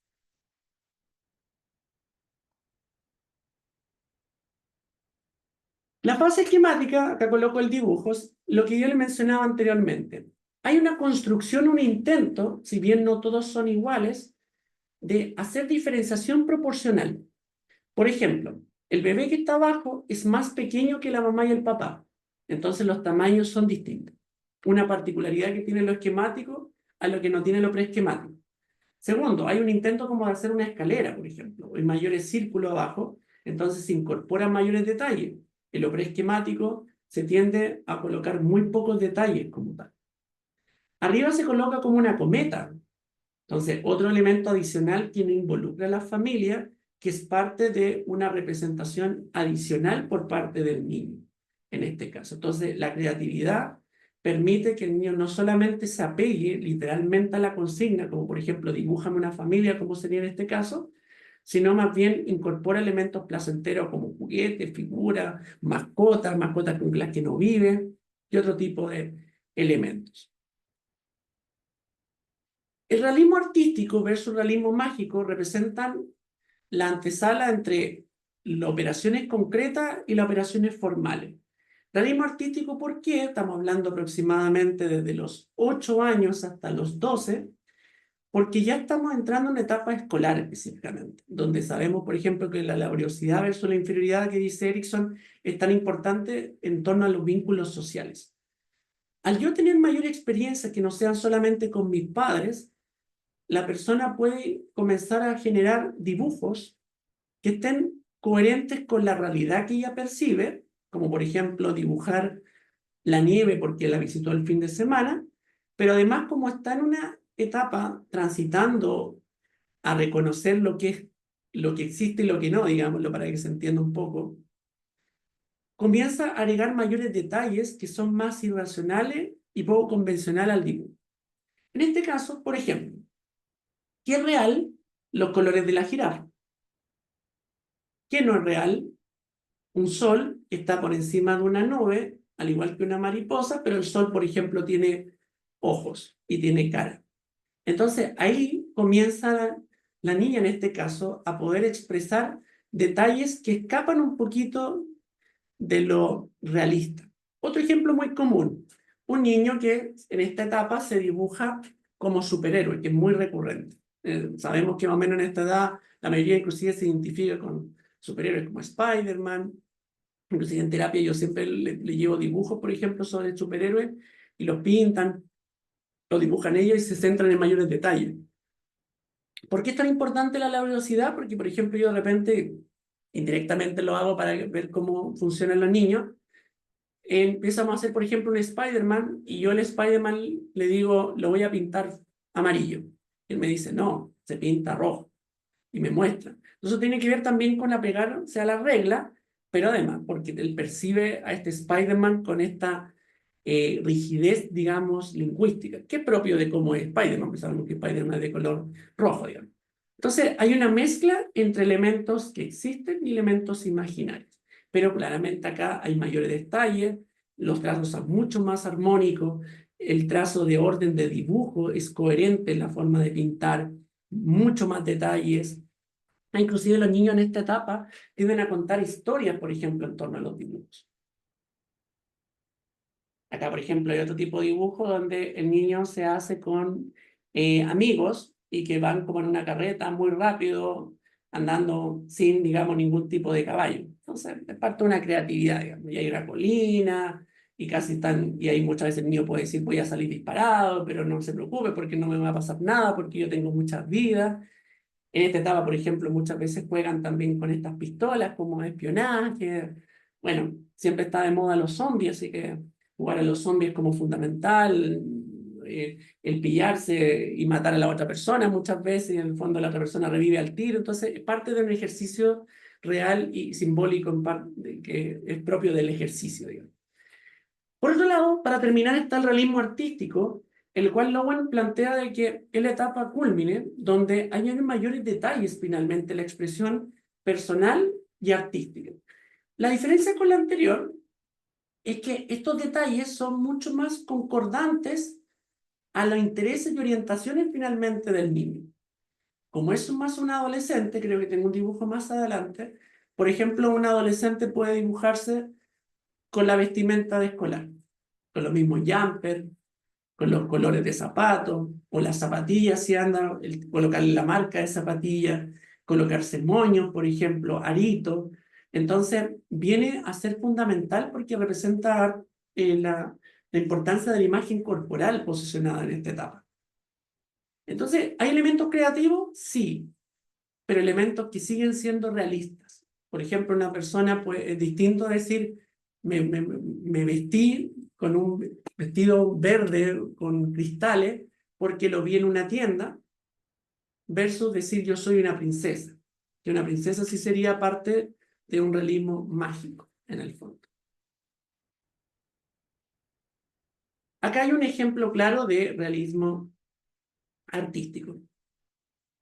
La fase esquemática, acá coloco el dibujo, es lo que yo le mencionaba anteriormente. Hay una construcción, un intento, si bien no todos son iguales, de hacer diferenciación proporcional. Por ejemplo, el bebé que está abajo es más pequeño que la mamá y el papá. Entonces los tamaños son distintos. Una particularidad que tiene lo esquemático a lo que no tiene lo preesquemático. Segundo, hay un intento como de hacer una escalera, por ejemplo. Hay mayores círculos abajo, entonces se incorporan mayores detalles. En lo preesquemático se tiende a colocar muy pocos detalles como tal. Arriba se coloca como una cometa. Entonces, otro elemento adicional que no involucra a la familia que es parte de una representación adicional por parte del niño, en este caso. Entonces, la creatividad permite que el niño no solamente se apegue literalmente a la consigna, como por ejemplo, dibújame una familia, como sería en este caso, sino más bien incorpora elementos placenteros como juguetes, figuras, mascotas con las que no vive, y otro tipo de elementos. El realismo artístico versus el realismo mágico representan la antesala entre las operaciones concretas y las operaciones formales. Realismo artístico, ¿por qué? Estamos hablando aproximadamente desde los 8 años hasta los 12, porque ya estamos entrando en una etapa escolar específicamente, donde sabemos, por ejemplo, que la laboriosidad versus la inferioridad que dice Erikson es tan importante en torno a los vínculos sociales. Al yo tener mayor experiencia que no sean solamente con mis padres, la persona puede comenzar a generar dibujos que estén coherentes con la realidad que ella percibe, como por ejemplo dibujar la nieve porque la visitó el fin de semana, pero además como está en una etapa transitando a reconocer lo que existe y lo que no, digámoslo, para que se entienda un poco, comienza a agregar mayores detalles que son más irracionales y poco convencionales al dibujo. En este caso, por ejemplo, ¿qué es real? Los colores de la jirafa. ¿Qué no es real? Un sol que está por encima de una nube, al igual que una mariposa, pero el sol, por ejemplo, tiene ojos y tiene cara. Entonces, ahí comienza la niña, en este caso, a poder expresar detalles que escapan un poquito de lo realista. Otro ejemplo muy común, un niño que en esta etapa se dibuja como superhéroe, que es muy recurrente. Sabemos que más o menos en esta edad la mayoría inclusive se identifica con superhéroes como Spider-Man. Inclusive en terapia yo siempre le llevo dibujos, por ejemplo, sobre superhéroes y los pintan, lo dibujan ellos y se centran en mayores detalles. ¿Por qué es tan importante la laboriosidad? Porque, por ejemplo, yo de repente, indirectamente lo hago para ver cómo funcionan los niños. Empezamos a hacer, por ejemplo, un Spider-Man y yo al Spider-Man le digo, lo voy a pintar amarillo. Y él me dice, no, se pinta rojo. Y me muestra. Eso tiene que ver también con apegarse a la regla, pero además porque él percibe a este Spider-Man con esta rigidez, digamos, lingüística, que es propio de cómo es Spider-Man, pues sabemos que Spider-Man es de color rojo, digamos. Entonces, hay una mezcla entre elementos que existen y elementos imaginarios, pero claramente acá hay mayores detalles, los trazos son mucho más armónicos, el trazo de orden de dibujo es coherente en la forma de pintar, mucho más detalles. Inclusive los niños en esta etapa tienden a contar historias, por ejemplo, en torno a los dibujos. Acá, por ejemplo, hay otro tipo de dibujo donde el niño se hace con amigos y que van como en una carreta muy rápido, andando sin, digamos, ningún tipo de caballo. Entonces, es parte de una creatividad, digamos. Y hay una colina y casi están, y ahí muchas veces el niño puede decir, voy a salir disparado, pero no se preocupe porque no me va a pasar nada, porque yo tengo muchas vidas. En esta etapa, por ejemplo, muchas veces juegan también con estas pistolas como espionaje. Bueno, siempre está de moda los zombies, así que jugar a los zombies como fundamental, el pillarse y matar a la otra persona muchas veces, y en el fondo la otra persona revive al tiro. Entonces, es parte de un ejercicio real y simbólico que es propio del ejercicio, digamos. Por otro lado, para terminar está el realismo artístico, el cual Lowen plantea de que es la etapa cúlmine, donde hay mayores detalles finalmente la expresión personal y artística. La diferencia con la anterior es que estos detalles son mucho más concordantes a los intereses y orientaciones finalmente del niño. Como es más un adolescente, creo que tengo un dibujo más adelante, por ejemplo, un adolescente puede dibujarse con la vestimenta de escolar, con los mismos jumpers, con los colores de zapatos, o las zapatillas si anda, colocarle la marca de zapatilla, colocarse moños, por ejemplo, aritos. Entonces, viene a ser fundamental porque representa la importancia de la imagen corporal posicionada en esta etapa. Entonces, ¿hay elementos creativos? Sí, pero elementos que siguen siendo realistas. Por ejemplo, una persona, pues, es distinto a decir, me vestí con un vestido verde con cristales porque lo vi en una tienda, versus decir yo soy una princesa, que una princesa sí sería parte de un realismo mágico, en el fondo. Acá hay un ejemplo claro de realismo artístico.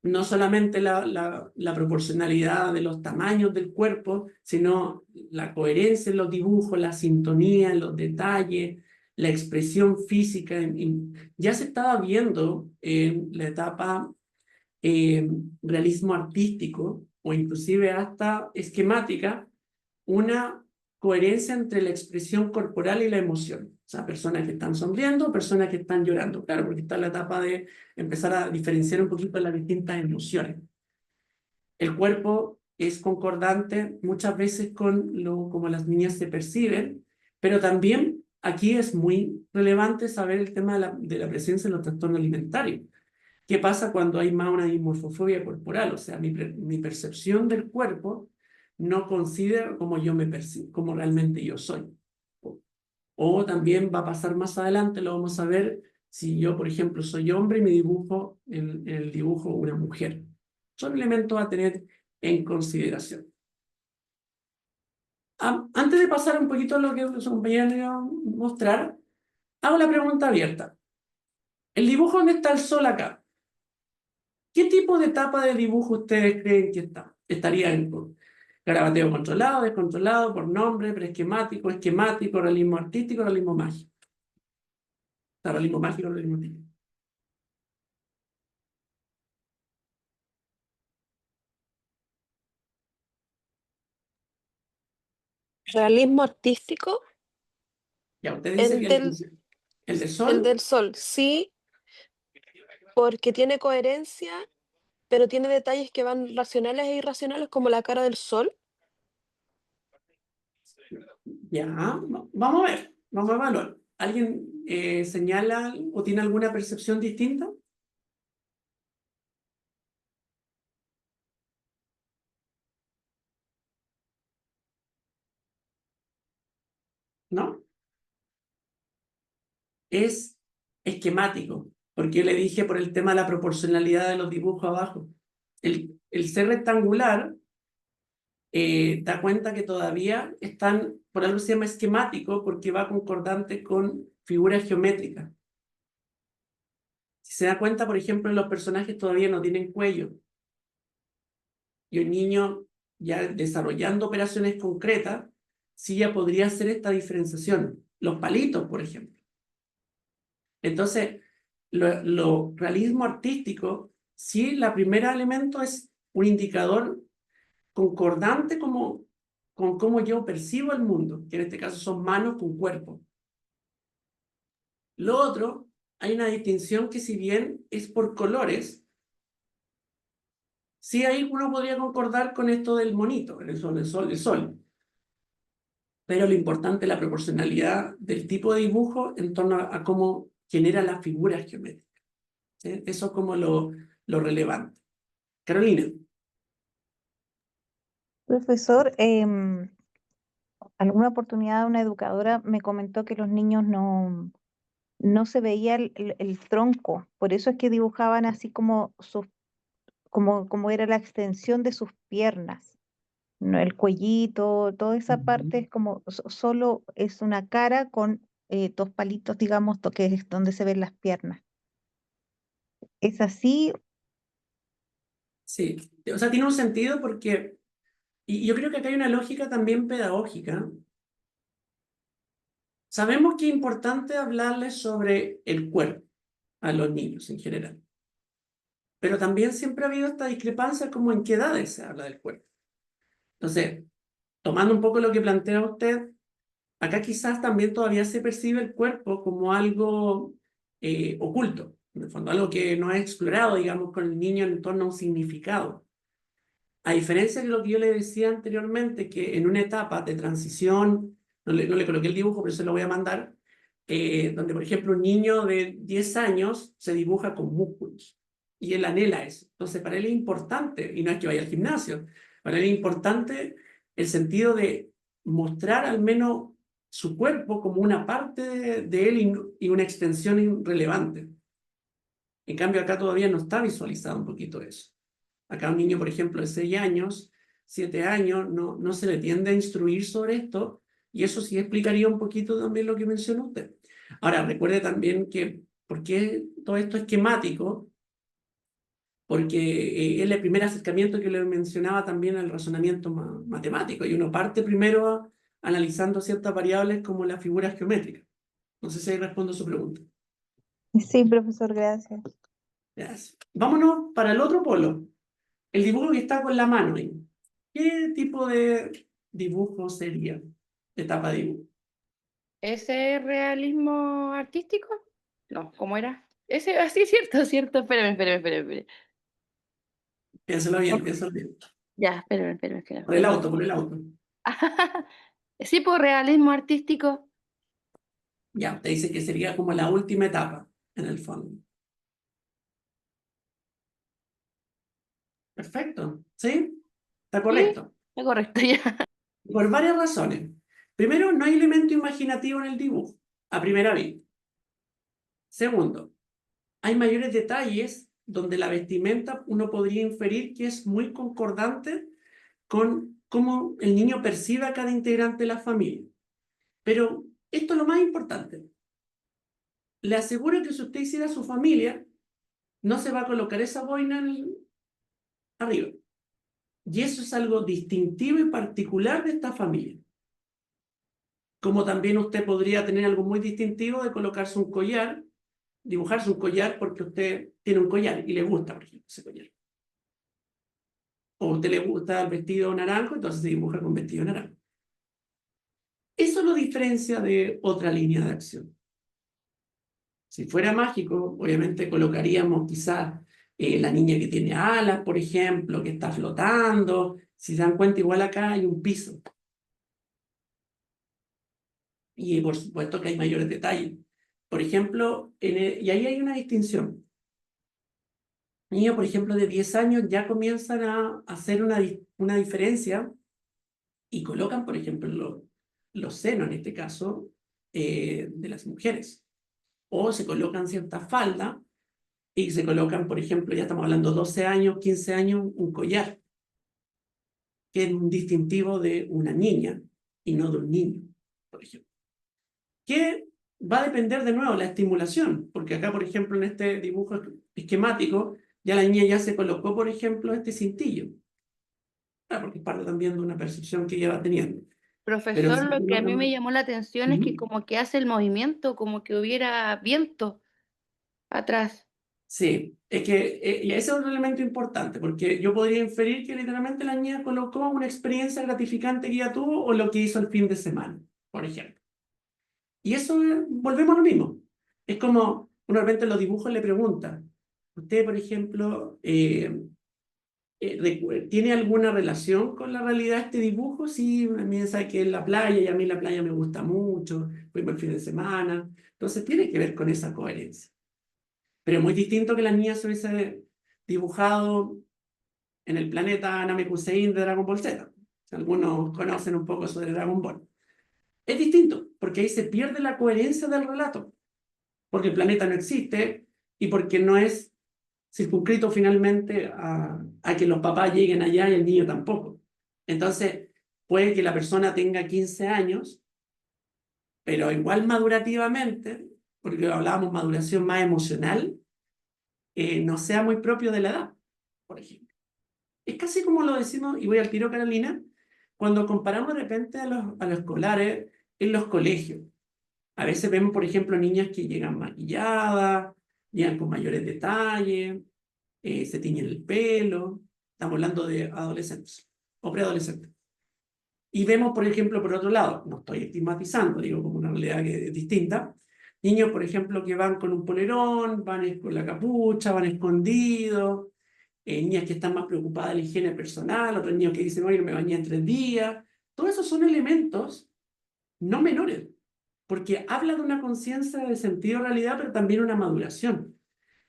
No solamente la proporcionalidad de los tamaños del cuerpo, sino la coherencia en los dibujos, la sintonía en los detalles, la expresión física. Ya se estaba viendo en la etapa realismo artístico o inclusive hasta esquemática, una coherencia entre la expresión corporal y la emoción. O sea, personas que están sonriendo, personas que están llorando. Claro, porque está en la etapa de empezar a diferenciar un poquito las distintas emociones. El cuerpo es concordante muchas veces con como las niñas se perciben, pero también aquí es muy relevante saber el tema de la presencia de los trastornos alimentarios. ¿Qué pasa cuando hay más una dimorfofobia corporal? O sea, mi percepción del cuerpo no considera como yo me percibo, como realmente yo soy. O también va a pasar más adelante, lo vamos a ver, si yo, por ejemplo, soy hombre y me dibujo en el dibujo una mujer. Son elementos a tener en consideración. Antes de pasar un poquito a lo que su compañera le va a mostrar, hago la pregunta abierta. El dibujo donde está el sol acá, ¿qué tipo de etapa de dibujo ustedes creen que estaría en garabateo controlado, descontrolado, por nombre, preesquemático, esquemático, realismo artístico, realismo mágico? Realismo mágico, realismo artístico. Realismo artístico, Ya, usted dice que el del el sol, del sol, sí, porque tiene coherencia, pero tiene detalles que van racionales e irracionales, como la cara del sol. ya, vamos a ver, vamos a evaluar. ¿Alguien señala o tiene alguna percepción distinta? ¿No? Es esquemático, porque yo le dije por el tema de la proporcionalidad de los dibujos abajo. El ser rectangular da cuenta que todavía están, por algo se llama esquemático, porque va concordante con figuras geométricas. Si se da cuenta, por ejemplo, los personajes todavía no tienen cuello. Y un niño ya desarrollando operaciones concretas, sí ya podría hacer esta diferenciación. Los palitos, por ejemplo. Entonces, lo realismo artístico, sí, la primera elemento es un indicador concordante con cómo yo percibo el mundo, que en este caso son manos con cuerpo. Lo otro, hay una distinción que si bien es por colores, sí ahí uno podría concordar con esto del monito, el sol, el sol, el sol. Pero lo importante es la proporcionalidad del tipo de dibujo en torno a cómo genera las figuras geométricas. ¿Sí? Eso es como lo relevante. Carolina. Profesor, alguna oportunidad una educadora me comentó que los niños no se veía el tronco, por eso es que dibujaban así como era la extensión de sus piernas, ¿no? El cuellito, toda esa parte es como solo es una cara con dos palitos, digamos, que es donde se ven las piernas. ¿Es así? Sí, o sea, tiene un sentido porque, y yo creo que acá hay una lógica también pedagógica. Sabemos que es importante hablarles sobre el cuerpo a los niños en general, pero también siempre ha habido esta discrepancia como en qué edades se habla del cuerpo. Entonces, tomando un poco lo que plantea usted, acá quizás también todavía se percibe el cuerpo como algo oculto, en el fondo, algo que no es explorado, digamos, con el niño en torno a un significado. A diferencia de lo que yo le decía anteriormente, que en una etapa de transición, no le coloqué el dibujo, pero se lo voy a mandar, donde, por ejemplo, un niño de 10 años se dibuja con músculos y él anhela eso. Entonces, para él es importante, y no es que vaya al gimnasio, para él es importante el sentido de mostrar al menos su cuerpo como una parte de él y una extensión relevante. En cambio, acá todavía no está visualizado un poquito eso. Acá a un niño, por ejemplo, de 6 años, 7 años, no se le tiende a instruir sobre esto, y eso sí explicaría un poquito también lo que mencionó usted. Ahora, recuerde también que, ¿por qué todo esto esquemático? Porque es el primer acercamiento que le mencionaba también al razonamiento matemático, y uno parte primero analizando ciertas variables como las figuras geométricas. No sé si ahí respondo a su pregunta. Sí, profesor, gracias. Gracias. Vámonos para el otro polo, el dibujo que está con la mano ahí. ¿Qué tipo de dibujo sería? Etapa de dibujo. ¿Ese es realismo artístico? No, ¿cómo era? Ese, así, cierto. Espérame. Piénselo bien, piénselo bien. Ya, espérame. Por el auto, por el auto. Sí, por realismo artístico. Ya, te dice que sería como la última etapa, en el fondo. Perfecto, ¿sí? Está correcto. Es correcto, ya. Por varias razones. Primero, no hay elemento imaginativo en el dibujo, a primera vista. Segundo, hay mayores detalles donde la vestimenta uno podría inferir que es muy concordante con cómo el niño percibe a cada integrante de la familia. Pero esto es lo más importante. Le aseguro que si usted hiciera su familia, no se va a colocar esa boina arriba. Y eso es algo distintivo y particular de esta familia. Como también usted podría tener algo muy distintivo de colocarse un collar, dibujarse un collar porque usted tiene un collar y le gusta, por ejemplo, ese collar. O a usted le gusta el vestido naranjo, entonces se dibuja con vestido naranjo. Eso lo diferencia de otra línea de acción. Si fuera mágico, obviamente colocaríamos quizás la niña que tiene alas, por ejemplo, que está flotando. Si se dan cuenta, igual acá hay un piso. Y por supuesto que hay mayores detalles. Por ejemplo, y ahí hay una distinción. Niños, por ejemplo, de 10 años ya comienzan a hacer una diferencia y colocan, por ejemplo, los senos, en este caso, de las mujeres. O se colocan ciertas faldas y se colocan, por ejemplo, ya estamos hablando 12 años, 15 años, un collar, que es un distintivo de una niña y no de un niño, por ejemplo. Que va a depender de nuevo la estimulación, porque acá, por ejemplo, en este dibujo esquemático, ya la niña ya se colocó, por ejemplo, este cintillo. Porque es parte también de una percepción que ella va teniendo. Pero Profesor, si lo que a mí me colocamos- llamó la atención es que Ujú. como que hace el movimiento, como que hubiera viento atrás. Sí, es que y ese es un elemento importante, porque yo podría inferir que literalmente la niña colocó una experiencia gratificante que ella tuvo o lo que hizo el fin de semana, por ejemplo. Y eso, volvemos a lo mismo. Es como, uno de repente en los dibujos le pregunta, usted, por ejemplo, ¿tiene alguna relación con la realidad este dibujo? Sí, a mí sabe que es la playa y a mí la playa me gusta mucho, fuimos el fin de semana. Entonces tiene que ver con esa coherencia. Pero es muy distinto que la niña se hubiese dibujado en el planeta Namekusein de Dragon Ball Z. Algunos conocen un poco sobre Dragon Ball. Es distinto, porque ahí se pierde la coherencia del relato, porque el planeta no existe y porque no es circunscrito finalmente a que los papás lleguen allá y el niño tampoco. Entonces, puede que la persona tenga 15 años, pero igual madurativamente, porque hablábamos maduración más emocional, no sea muy propio de la edad, por ejemplo. Es casi como lo decimos, y voy al tiro, Carolina, cuando comparamos de repente a los escolares en los colegios. A veces vemos, por ejemplo, niñas que llegan maquilladas, llegan con mayores detalles, se tiñen el pelo. Estamos hablando de adolescentes o preadolescentes. Y vemos, por ejemplo, por otro lado, no estoy estigmatizando, digo como una realidad que es distinta, niños, por ejemplo, que van con un polerón, van con la capucha, van escondidos, niñas que están más preocupadas de la higiene personal, otros niños que dicen, oye, me bañé en 3 días. Todos esos son elementos no menores, porque habla de una conciencia de sentido de realidad, pero también una maduración.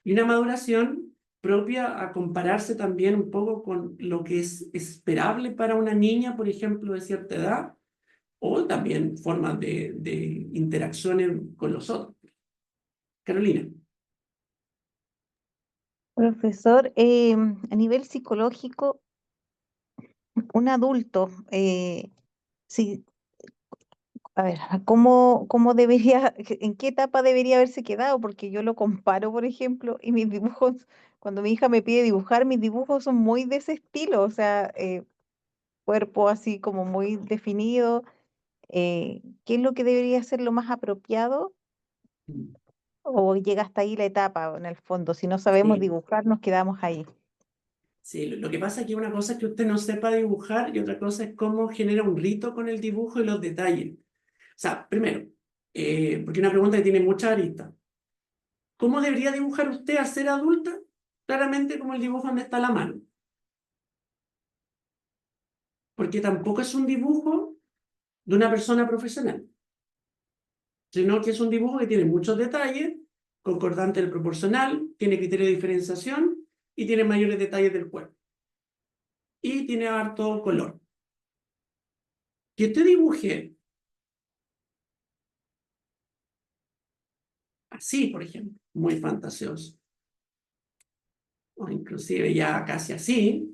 Y una maduración propia a compararse también un poco con lo que es esperable para una niña, por ejemplo, de cierta edad, o también formas de interacciones con los otros. Carolina. Profesor, a nivel psicológico, un adulto, sí, a ver, ¿cómo debería, en qué etapa debería haberse quedado? Porque yo lo comparo, por ejemplo, y mis dibujos, cuando mi hija me pide dibujar, mis dibujos son muy de ese estilo, o sea, cuerpo así como muy definido. ¿Qué es lo que debería ser lo más apropiado? ¿O llega hasta ahí la etapa, en el fondo? Si no sabemos Sí, dibujar, nos quedamos ahí. sí, lo que pasa es que una cosa es que usted no sepa dibujar y otra cosa es cómo genera un rito con el dibujo y los detalles. O sea, primero, porque una pregunta que tiene muchas aristas. ¿Cómo debería dibujar usted al ser adulta? Claramente como el dibujo donde está la mano. Porque tampoco es un dibujo de una persona profesional, sino que es un dibujo que tiene muchos detalles, concordante del proporcional, tiene criterio de diferenciación y tiene mayores detalles del cuerpo. Y tiene harto color. Que usted dibuje así, por ejemplo, muy fantasioso, o inclusive ya casi así,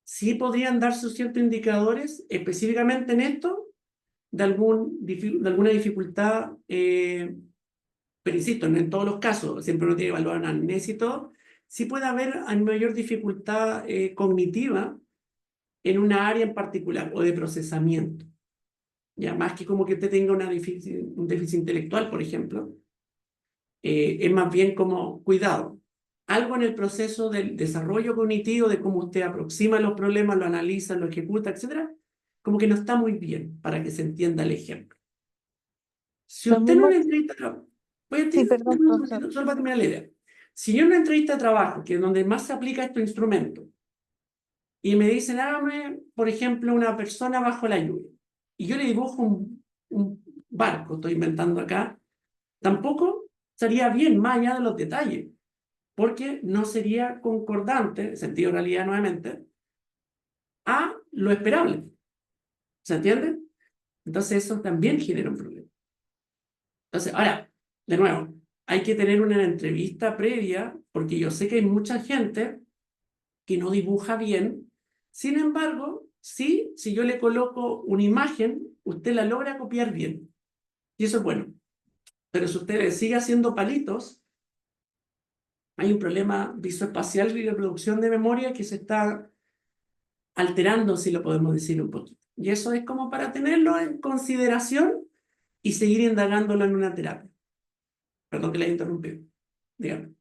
sí podrían darse ciertos indicadores específicamente en esto de alguna dificultad, pero insisto, no en todos los casos, siempre uno tiene que evaluar anamnesis y todo, sí puede haber mayor dificultad cognitiva en una área en particular o de procesamiento. Ya más que como que usted tenga un déficit intelectual, por ejemplo, es más bien como cuidado. Algo en el proceso del desarrollo cognitivo, de cómo usted aproxima los problemas, lo analiza, lo ejecuta, etcétera, como que no está muy bien para que se entienda el ejemplo. Si Lo usted en mismo, una entrevista, voy a sí, decir, perdón, un profesor. segundito, solo para terminar la idea. Si yo en una entrevista de trabajo, que es donde más se aplica estos instrumentos, y me dicen, hágame, por ejemplo, una persona bajo la lluvia, y yo le dibujo un barco, estoy inventando acá, tampoco sería bien más allá de los detalles, porque no sería concordante, sentido de realidad nuevamente, a lo esperable. ¿Se entiende? Entonces eso también genera un problema. Entonces, ahora, de nuevo, hay que tener una entrevista previa, porque yo sé que hay mucha gente que no dibuja bien. Sin embargo, sí, si yo le coloco una imagen, usted la logra copiar bien. Y eso es bueno. Pero si usted sigue haciendo palitos, hay un problema visoespacial y de producción de memoria que se está alterando, si lo podemos decir un poquito. Y eso es como para tenerlo en consideración y seguir indagándolo en una terapia. Perdón que le haya interrumpido. Dígame.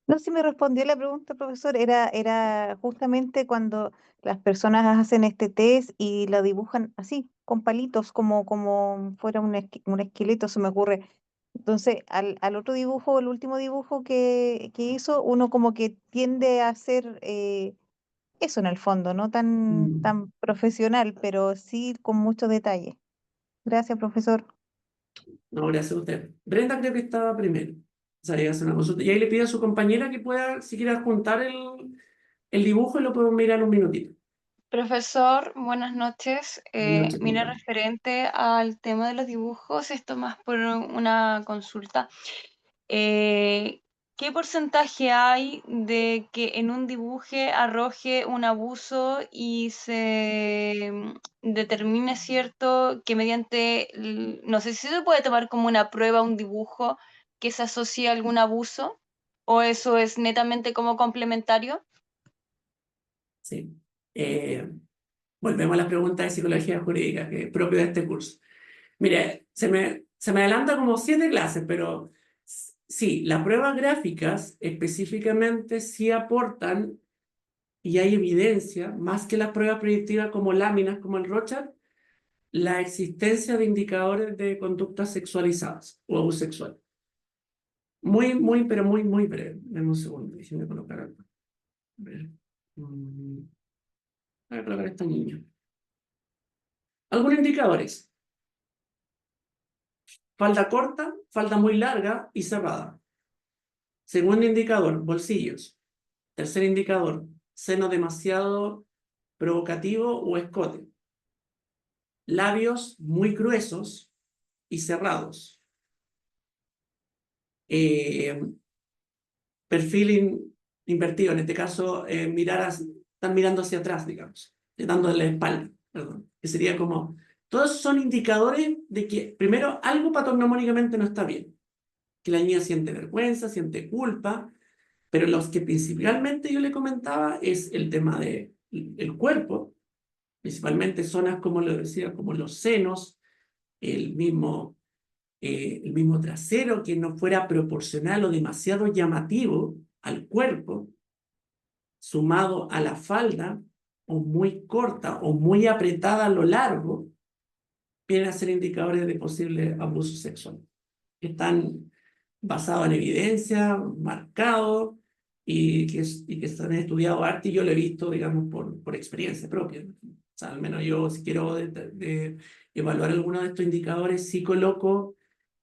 No, si me respondió la pregunta, profesor, era justamente cuando las personas hacen este test y lo dibujan así, con palitos, como fuera un esqueleto, se me ocurre. Entonces, al otro dibujo, el último dibujo que hizo, uno como que tiende a hacer eso en el fondo, no tan profesional, pero sí con mucho detalle. Gracias, profesor. No, gracias a usted. Brenda creo que estaba primero. O sea, iba a hacer una consulta. Y ahí le pido a su compañera que pueda, si quiere, juntar el dibujo y lo podemos mirar un minutito. Profesor, buenas noches. Buenas noches, Mira, compañera. referente al tema de los dibujos, esto más por una consulta. Eh, ¿Qué porcentaje hay de que en un dibuje arroje un abuso y se determine, cierto, que mediante, no sé si se puede tomar como una prueba un dibujo que se asocie a algún abuso? ¿O eso es netamente como complementario? Sí. Volvemos a las preguntas de psicología jurídica, que es propio de este curso. Mire, se me adelanta como 7 clases, pero sí, las pruebas gráficas específicamente sí aportan y hay evidencia, más que las pruebas predictivas como láminas, como el Rorschach, la existencia de indicadores de conductas sexualizadas o abuso sexual. Pero muy breve. Dame un segundo, déjeme colocar algo. A ver. Mm, Voy a colocar esta niña. Algunos indicadores. Falda corta, falda muy larga y cerrada. Segundo indicador, bolsillos. Tercer indicador, seno demasiado provocativo o escote. Labios muy gruesos y cerrados. invertido, en este caso, están mirando hacia atrás, digamos, dándole la espalda, perdón, que sería como, todos son indicadores de que, primero, algo patognomónicamente no está bien, que la niña siente vergüenza, siente culpa, pero los que principalmente yo le comentaba es el tema del cuerpo, principalmente zonas, como lo decía, como los senos, el mismo trasero que no fuera proporcional o demasiado llamativo al cuerpo, sumado a la falda, o muy corta o muy apretada a lo largo, vienen a ser indicadores de posible abuso sexual. Están basados en evidencia, marcados, y que se han estudiado arte, y yo lo he visto, digamos, por experiencia propia. O sea, al menos yo, si quiero de evaluar alguno de estos indicadores, sí coloco,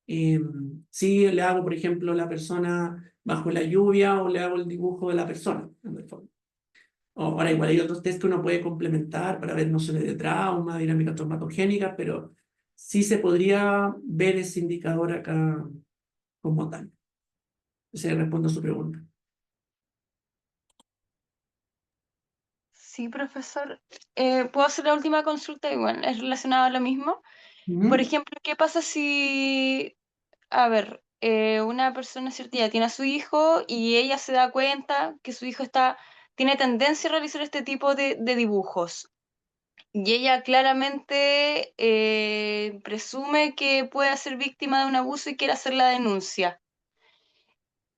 sí le hago, por ejemplo, la persona bajo la lluvia, o le hago el dibujo de la persona, en el fondo. Ahora, igual hay otros test que uno puede complementar para ver nociones de trauma, dinámica traumatogénica, pero sí se podría ver ese indicador acá como tal. Se respondo a su pregunta. Sí, profesor. ¿Puedo hacer la última consulta? Igual, es relacionado a lo mismo. Por Ujú. ejemplo, ¿qué pasa si, a ver, una persona, ¿cierto? Ya tiene a su hijo y ella se da cuenta que su hijo tiene tendencia a realizar este tipo de dibujos? Y ella claramente presume que puede ser víctima de un abuso y quiere hacer la denuncia.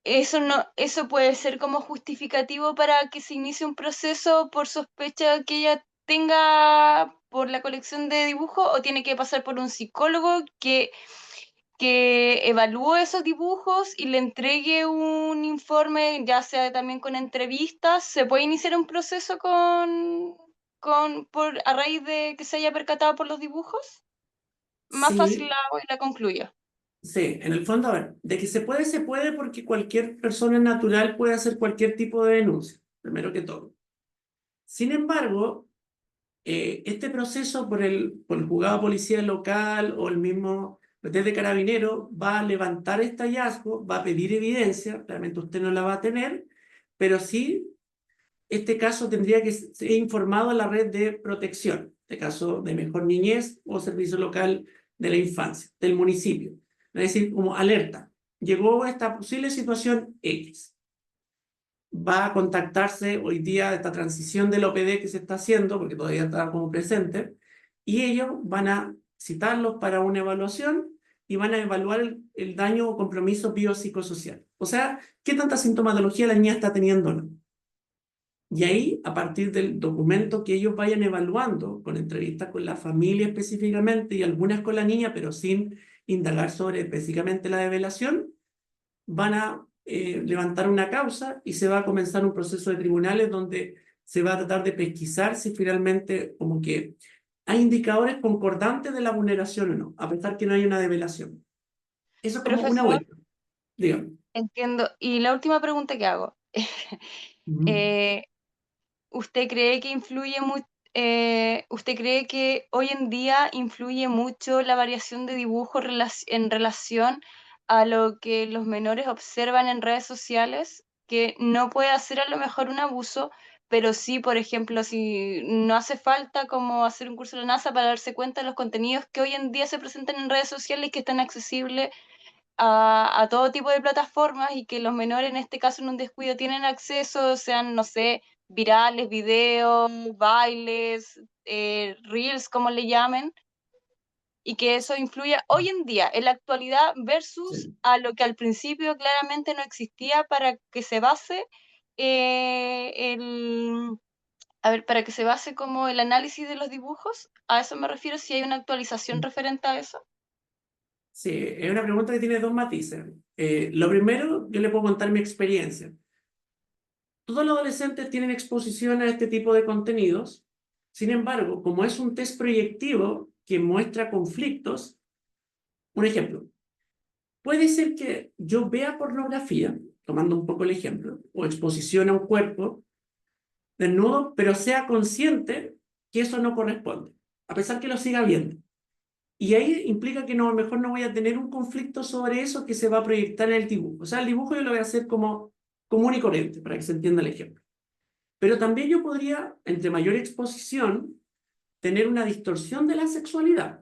Eso puede ser como justificativo para que se inicie un proceso por sospecha que ella tenga por la colección de dibujos, o tiene que pasar por un psicólogo que evalúe esos dibujos y le entregue un informe, ya sea también con entrevistas. ¿Se puede iniciar un proceso a raíz de que se haya percatado por los dibujos? Más fácil Sí, la hago y la concluyo. sí, en el fondo, a ver, de que se puede porque cualquier persona natural puede hacer cualquier tipo de denuncia, primero que todo. Sin embargo, este proceso por el juzgado policía local o el mismo de carabinero va a levantar este hallazgo, va a pedir evidencia, realmente usted no la va a tener, pero sí este caso tendría que ser informado a la red de protección, este caso de Mejor Niñez o Servicio Local de la Infancia, del municipio. Es decir, como alerta, llegó esta posible situación X. Va a contactarse hoy día esta transición del OPD que se está haciendo, porque todavía está como presente, y ellos van a citarlos para una evaluación y van a evaluar el daño o compromiso biopsicosocial. O sea, qué tanta sintomatología la niña está teniendo, ¿no? Y ahí, a partir del documento que ellos vayan evaluando, con entrevistas con la familia específicamente y algunas con la niña, pero sin indagar sobre específicamente la develación, van a levantar una causa y se va a comenzar un proceso de tribunales donde se va a tratar de pesquisar si finalmente como que hay indicadores concordantes de la vulneración o no, a pesar que no hay una develación. Eso es como una Profesor, vuelta, digamos. entiendo. Y la última pregunta que hago. Ujú. Eh, ¿Usted cree que usted cree que hoy en día influye mucho la variación de dibujo en relación a lo que los menores observan en redes sociales? Que no puede hacer a lo mejor un abuso, pero sí, por ejemplo, si no hace falta como hacer un curso de la NASA para darse cuenta de los contenidos que hoy en día se presentan en redes sociales y que están accesibles a todo tipo de plataformas, y que los menores, en este caso en un descuido, tienen acceso, sean, no sé, virales, videos, bailes, reels, como le llamen, y que eso influya hoy en día, en la actualidad, versus Sí. a lo que al principio claramente no existía, para que se base para que se base como el análisis de los dibujos. A eso me refiero, si hay una actualización referente a eso. Sí, es una pregunta que tiene dos matices. Lo primero, yo le puedo contar mi experiencia. Todos los adolescentes tienen exposición a este tipo de contenidos. Sin embargo, como es un test proyectivo que muestra conflictos, un ejemplo, puede ser que yo vea pornografía, tomando un poco el ejemplo, o exposición a un cuerpo desnudo, pero sea consciente que eso no corresponde, a pesar que lo siga viendo. Y ahí implica que no, a lo mejor no voy a tener un conflicto sobre eso que se va a proyectar en el dibujo. O sea, el dibujo yo lo voy a hacer como común y corriente, para que se entienda el ejemplo. Pero también yo podría, entre mayor exposición, tener una distorsión de la sexualidad.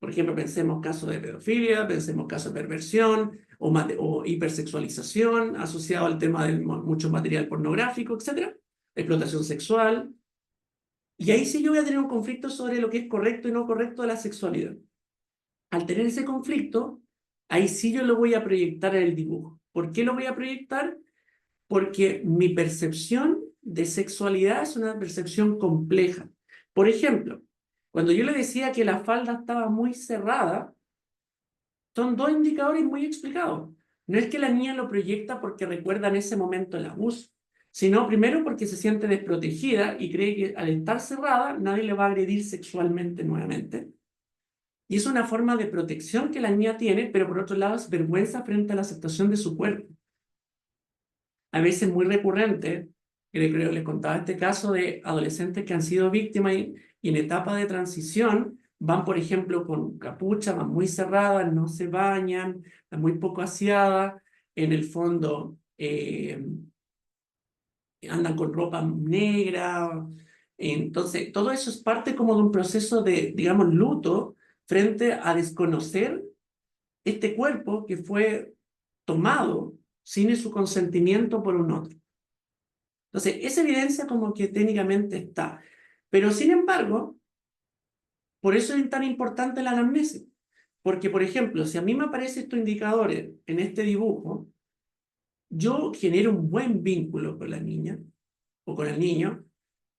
Por ejemplo, pensemos casos de pedofilia, pensemos casos de perversión o hipersexualización asociado al tema de mucho material pornográfico, etc. Explotación sexual. Y ahí sí yo voy a tener un conflicto sobre lo que es correcto y no correcto de la sexualidad. Al tener ese conflicto, ahí sí yo lo voy a proyectar en el dibujo. ¿Por qué lo voy a proyectar? Porque mi percepción de sexualidad es una percepción compleja. Por ejemplo, cuando yo le decía que la falda estaba muy cerrada, son dos indicadores muy explicados. No es que la niña lo proyecta porque recuerda en ese momento el abuso, sino primero porque se siente desprotegida y cree que al estar cerrada nadie le va a agredir sexualmente nuevamente. Y es una forma de protección que la niña tiene, pero por otro lado es vergüenza frente a la aceptación de su cuerpo. A veces muy recurrente, creo les contaba este caso de adolescentes que han sido víctimas y en etapa de transición van, por ejemplo, con capucha, van muy cerradas, no se bañan, están muy poco aseadas, en el fondo andan con ropa negra. Entonces, todo eso es parte como de un proceso de, digamos, luto frente a desconocer este cuerpo que fue tomado sin su consentimiento por un otro. Entonces, esa evidencia como que técnicamente está. Pero sin embargo, por eso es tan importante la anamnesis. Porque, por ejemplo, si a mí me aparecen estos indicadores en este dibujo, yo genero un buen vínculo con la niña o con el niño,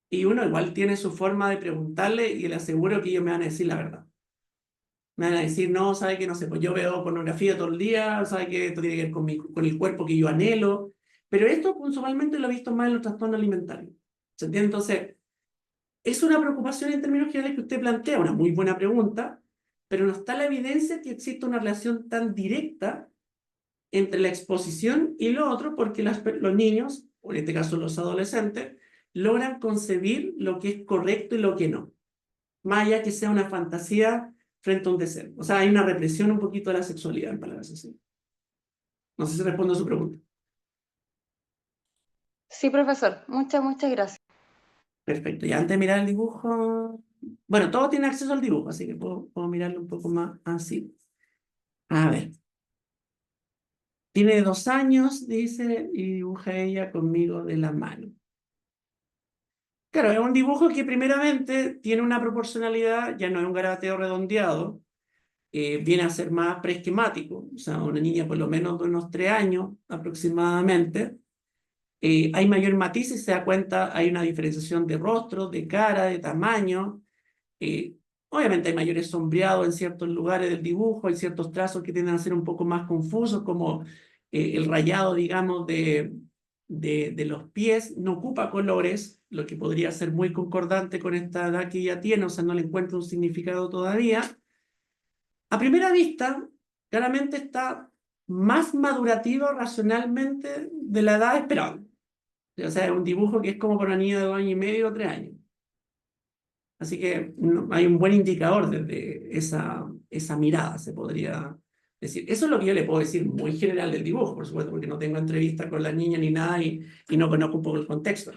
y uno igual tiene su forma de preguntarle y le aseguro que ellos me van a decir la verdad. Me van a decir, no, sabe que no sé, pues yo veo pornografía todo el día, sabe que esto tiene que ver con el cuerpo que yo anhelo, pero esto puntualmente lo he visto más en los trastornos alimentarios. ¿Se entiende? Entonces, es una preocupación en términos generales que usted plantea, una muy buena pregunta, pero no está la evidencia que existe una relación tan directa entre la exposición y lo otro, porque los niños, o en este caso los adolescentes, logran concebir lo que es correcto y lo que no, más allá que sea una fantasía frente a un deseo. O sea, hay una represión un poquito de la sexualidad, en palabras así. No sé si respondo a su pregunta. Sí, profesor. Muchas gracias. Perfecto. Y antes de mirar el dibujo, bueno, todo tiene acceso al dibujo, así que puedo mirarlo un poco más así. A ver. Tiene 2 años, dice, y dibuja ella conmigo de la mano. Claro, es un dibujo que primeramente tiene una proporcionalidad, ya no es un garabateo redondeado, viene a ser más preesquemático, o sea, una niña por lo menos de unos 3 años aproximadamente. Hay mayor matiz y se da cuenta, hay una diferenciación de rostro, de cara, de tamaño. Eh, Obviamente hay mayores sombreados en ciertos lugares del dibujo, hay ciertos trazos que tienden a ser un poco más confusos, como el rayado, digamos, de los pies, no ocupa colores, lo que podría ser muy concordante con esta edad que ella tiene, o sea, no le encuentro un significado todavía. A primera vista, claramente está más madurativa racionalmente de la edad esperable. O sea, es un dibujo que es como para una niña de 2 años y medio o 3 años. Así que hay un buen indicador desde esa mirada, se podría decir. Eso es lo que yo le puedo decir muy general del dibujo, por supuesto, porque no tengo entrevista con la niña ni nada y no conozco un poco el contexto.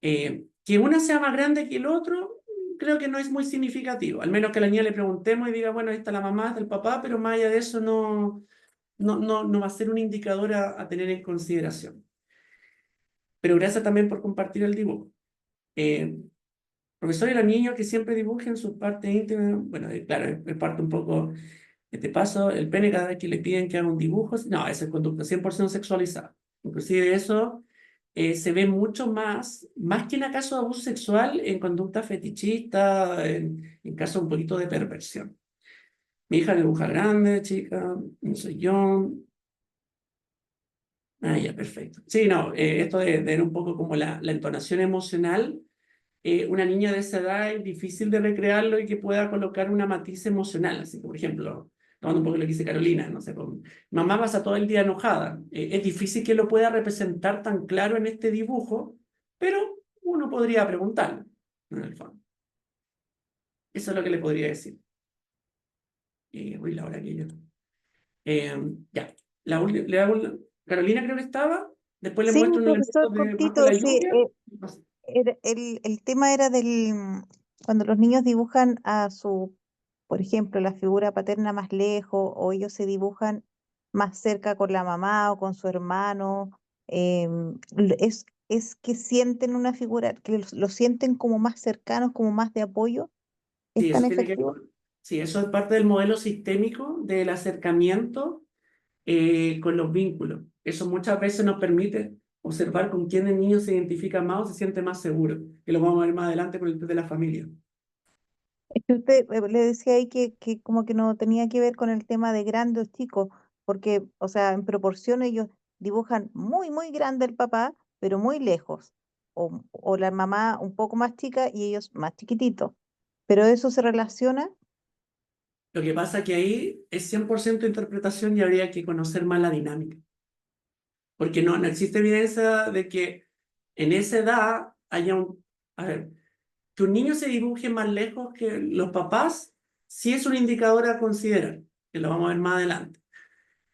Que una sea más grande que el otro, creo que no es muy significativo. Al menos que a la niña le preguntemos y diga, bueno, ahí está la mamá, está el papá, pero más allá de eso no va a ser un indicador a tener en consideración. Pero gracias también por compartir el dibujo. Profesor, y los niños que siempre dibujen sus partes íntimas, bueno, claro, es parte un poco, te paso el pene cada vez que le piden que haga un dibujo, no, esa es conducta 100% sexualizada. Inclusive eso se ve mucho más que en caso de abuso sexual, en conducta fetichista, en caso un poquito de perversión. Mi hija dibuja grande, chica, no soy yo. Ah, ya, perfecto. Sí, no, esto de ver un poco como la entonación emocional, una niña de esa edad es difícil de recrearlo y que pueda colocar una matiz emocional. Así que, por ejemplo, tomando un poco lo que dice Carolina, no sé, mamá pasa todo el día enojada. Es difícil que lo pueda representar tan claro en este dibujo, pero uno podría preguntarlo, en el fondo. Eso es lo que le podría decir. Uy, la hora que yo. Ya, le hago Carolina creo que estaba. Después le Sí, muestro unos profesor elementos de bajo Cortito, la sí, lluvia. el tema era cuando los niños dibujan por ejemplo, la figura paterna más lejos, o ellos se dibujan más cerca con la mamá o con su hermano, es que sienten una figura, que lo sienten como más cercanos, como más de apoyo. ¿Es Sí, tan eso tiene que ver efectivo? sí, eso es parte del modelo sistémico del acercamiento con los vínculos. Eso muchas veces nos permite observar con quién el niño se identifica más o se siente más seguro, que lo vamos a ver más adelante con el test de la familia. Es que usted le decía ahí que como que no tenía que ver con el tema de grande o chico, porque, o sea, en proporción ellos dibujan muy, muy grande el papá, pero muy lejos, o la mamá un poco más chica y ellos más chiquititos. Pero eso se relaciona, Lo que pasa que ahí es 100% interpretación y habría que conocer más la dinámica. Porque no existe evidencia de que en esa edad haya un... A ver, que un niño se dibuje más lejos que los papás, sí es un indicador a considerar, que lo vamos a ver más adelante.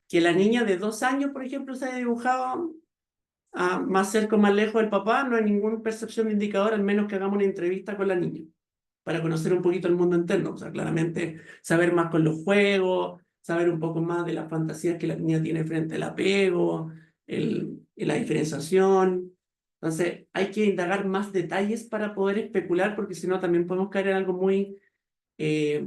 Que la niña de 2 años, por ejemplo, se haya dibujado más cerca o más lejos del papá, no hay ninguna percepción de indicador, al menos que hagamos una entrevista con la niña, para conocer un poquito el mundo interno. O sea, claramente saber más con los juegos, saber un poco más de las fantasías que la niña tiene frente al apego, la diferenciación. Entonces, hay que indagar más detalles para poder especular, porque si no, también podemos caer en algo muy eh,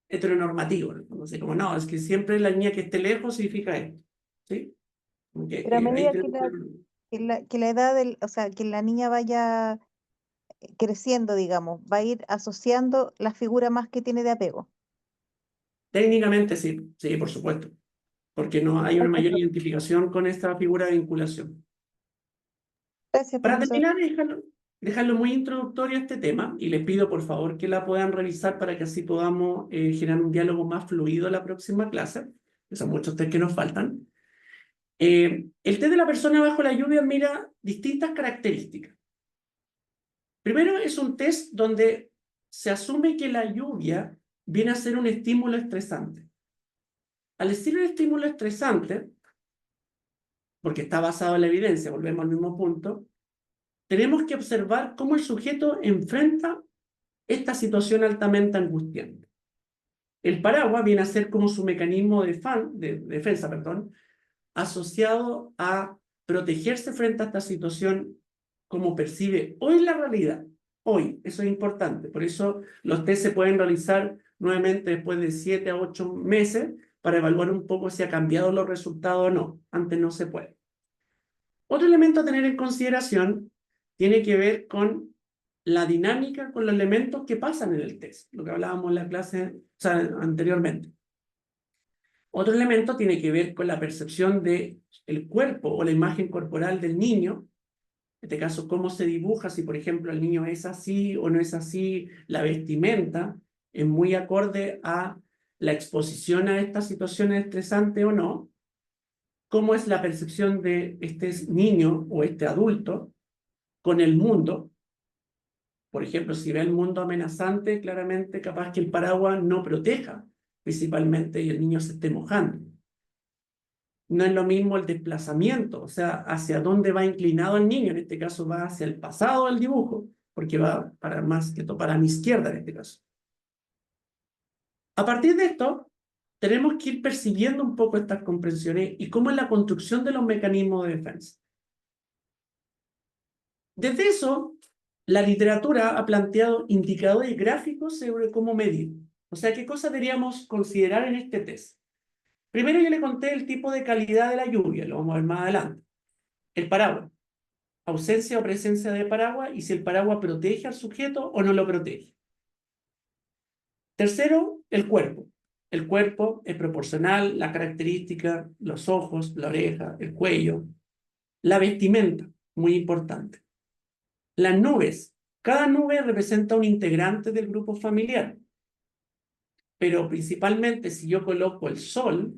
heteronormativo, ¿no? Entonces, como no, es que siempre la niña que esté lejos significa esto. ¿Sí? pero a Ahí medida tenemos que... que la edad o sea, que la niña vaya creciendo, digamos, va a ir asociando la figura más que tiene de apego. Técnicamente sí, sí, por supuesto, porque no hay una mayor identificación con esta figura de vinculación. Gracias, Para profesor. terminar, dejarlo muy introductorio a este tema, y les pido por favor que la puedan revisar para que así podamos generar un diálogo más fluido la próxima clase, que son muchos test que nos faltan. El test de la persona bajo la lluvia mira distintas características. Primero, es un test donde se asume que la lluvia viene a ser un estímulo estresante. Al decir un estímulo estresante, porque está basado en la evidencia, volvemos al mismo punto, tenemos que observar cómo el sujeto enfrenta esta situación altamente angustiante. El paraguas viene a ser como su mecanismo de defensa, asociado a protegerse frente a esta situación como percibe hoy la realidad. Hoy, eso es importante. Por eso los test se pueden realizar nuevamente después de 7 a 8 meses para evaluar un poco si ha cambiado los resultados o no. Antes no se puede. Otro elemento a tener en consideración tiene que ver con la dinámica con los elementos que pasan en el test, lo que hablábamos en la clase, anteriormente. Otro elemento tiene que ver con la percepción del cuerpo o la imagen corporal del niño, en este caso, cómo se dibuja, si por ejemplo el niño es así o no es así, la vestimenta es muy acorde a la exposición a estas situaciones estresantes o no, cómo es la percepción de este niño o este adulto con el mundo. Por ejemplo, si ve el mundo amenazante, claramente capaz que el paraguas no proteja principalmente y el niño se esté mojando. No es lo mismo el desplazamiento, o sea, hacia dónde va inclinado el niño. En este caso va hacia el pasado del dibujo, porque va para más que todo para mi izquierda en este caso. A partir de esto, tenemos que ir percibiendo un poco estas comprensiones y cómo es la construcción de los mecanismos de defensa. Desde eso, la literatura ha planteado indicadores gráficos sobre cómo medir. O sea, ¿qué cosas deberíamos considerar en este test? Primero yo le conté el tipo de calidad de la lluvia, lo vamos a ver más adelante. El paraguas, ausencia o presencia de paraguas y si el paraguas protege al sujeto o no lo protege. Tercero, el cuerpo. El cuerpo es proporcional, la característica, los ojos, la oreja, el cuello. La vestimenta, muy importante. Las nubes. Cada nube representa un integrante del grupo familiar. Pero principalmente si yo coloco el sol,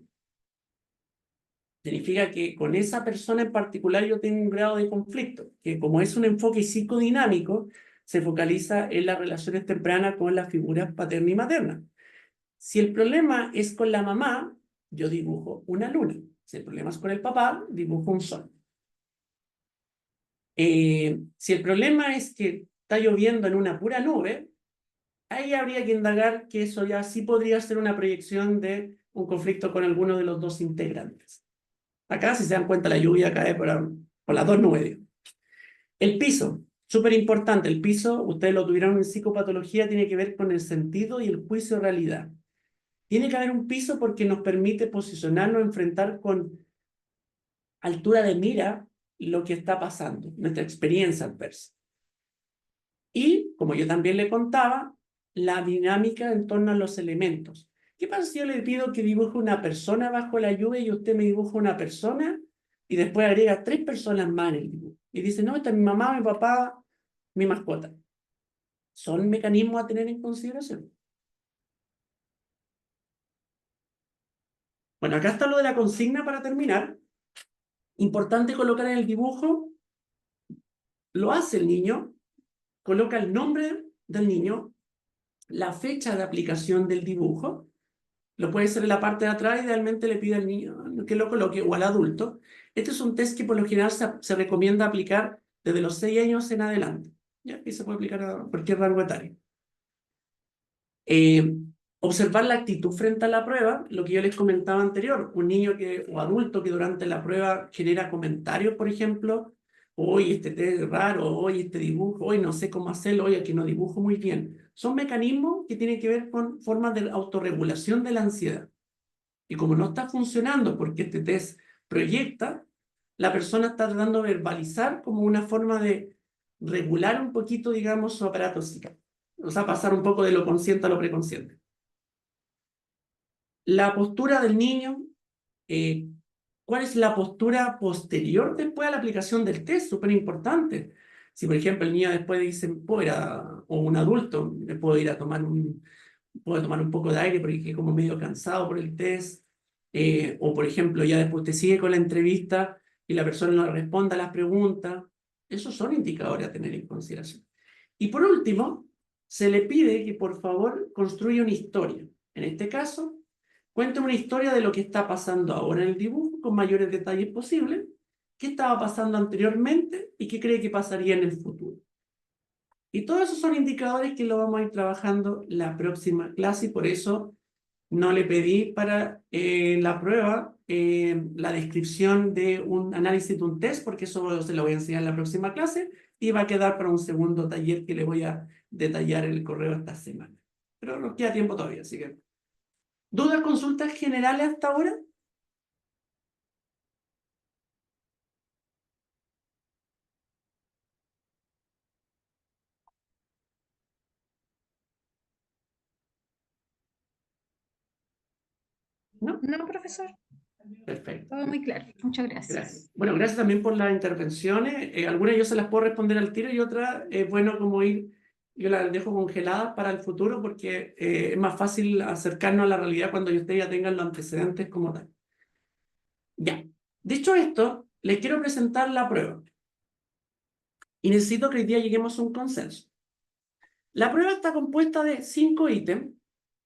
significa que con esa persona en particular yo tengo un grado de conflicto, que como es un enfoque psicodinámico, se focaliza en las relaciones tempranas con las figuras paterna y materna. Si el problema es con la mamá, yo dibujo una luna. Si el problema es con el papá, dibujo un sol. Si el problema es que está lloviendo en una pura nube, ahí habría que indagar que eso ya sí podría ser una proyección de un conflicto con alguno de los dos integrantes. Acá, si se dan cuenta, la lluvia cae por las dos nubes. El piso, súper importante. El piso, ustedes lo tuvieron en psicopatología, tiene que ver con el sentido y el juicio de realidad. Tiene que haber un piso porque nos permite posicionarnos, enfrentar con altura de mira lo que está pasando, nuestra experiencia adversa. Y, como yo también le contaba, la dinámica en torno a los elementos. ¿Qué pasa si yo le pido que dibuje una persona bajo la lluvia y usted me dibuja una persona y después agrega 3 personas más en el dibujo? Y dice, no, esta es mi mamá, mi papá, mi mascota. Son mecanismos a tener en consideración. Bueno, acá está lo de la consigna para terminar. Importante colocar en el dibujo, lo hace el niño, coloca el nombre del niño, la fecha de aplicación del dibujo, lo puede hacer en la parte de atrás, idealmente le pide al niño que lo coloque o al adulto. Este es un test que por lo general se recomienda aplicar desde los 6 años en adelante. ¿Ya? Y se puede aplicar a cualquier rango etario. Observar la actitud frente a la prueba, lo que yo les comentaba anterior, un niño o adulto que durante la prueba genera comentarios, por ejemplo, hoy este test es raro, hoy este dibujo, hoy no sé cómo hacerlo, hoy aquí no dibujo muy bien. Son mecanismos que tienen que ver con formas de autorregulación de la ansiedad. Y como no está funcionando porque este test proyecta, la persona está tratando de verbalizar como una forma de regular un poquito, digamos, su aparato psíquico. O sea, pasar un poco de lo consciente a lo preconsciente. La postura del niño, ¿cuál es la postura posterior después a la aplicación del test? Súper importante. Si, por ejemplo, el niño después dice, o un adulto, puedo ir a tomar puedo tomar un poco de aire porque quedé como medio cansado por el test, o por ejemplo, ya después te sigue con la entrevista y la persona no responde a las preguntas. Esos son indicadores a tener en consideración. Y por último, se le pide que por favor construya una historia. En este caso, cuente una historia de lo que está pasando ahora en el dibujo con mayores detalles posibles, qué estaba pasando anteriormente y qué cree que pasaría en el futuro. Y todos esos son indicadores que lo vamos a ir trabajando la próxima clase y por eso no le pedí para la prueba la descripción de un análisis de un test, porque eso se lo voy a enseñar en la próxima clase y va a quedar para un segundo taller que le voy a detallar en el correo esta semana. Pero nos queda tiempo todavía, así que... ¿Dudas, consultas generales hasta ahora? ¿No? No, profesor, Perfecto. todo muy claro. Muchas gracias. Gracias. Bueno, gracias también por las intervenciones. Algunas yo se las puedo responder al tiro y otras es bueno como yo las dejo congeladas para el futuro porque es más fácil acercarnos a la realidad cuando ustedes ya tengan los antecedentes como tal. Ya. Dicho esto, les quiero presentar la prueba. Y necesito que hoy día lleguemos a un consenso. La prueba está compuesta de 5 ítems,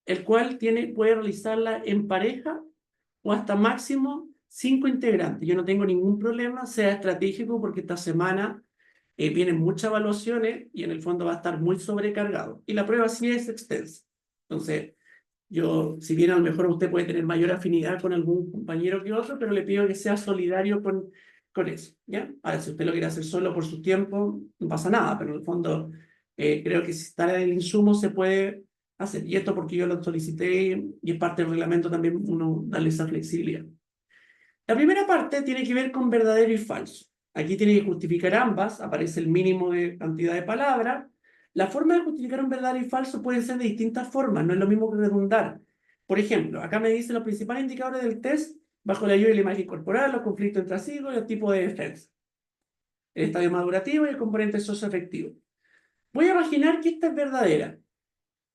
el cual puede realizarla en pareja o hasta máximo 5 integrantes. Yo no tengo ningún problema, sea estratégico, porque esta semana vienen muchas evaluaciones y en el fondo va a estar muy sobrecargado. Y la prueba sí es extensa. Entonces, si bien a lo mejor usted puede tener mayor afinidad con algún compañero que otro, pero le pido que sea solidario con eso, ¿ya? Ahora, si usted lo quiere hacer solo por su tiempo, no pasa nada, pero en el fondo creo que si está en el insumo se puede hacer. Y esto porque yo lo solicité y es parte del reglamento también uno darle esa flexibilidad. La primera parte tiene que ver con verdadero y falso. Aquí tiene que justificar ambas, aparece el mínimo de cantidad de palabras. La forma de justificar un verdadero y falso puede ser de distintas formas, no es lo mismo que redundar. Por ejemplo, acá me dice los principales indicadores del test bajo la ayuda de la imagen corporal, los conflictos intrasígicos y el tipo de defensa, el estadio madurativo y el componente socioafectivo. Voy a imaginar que esta es verdadera.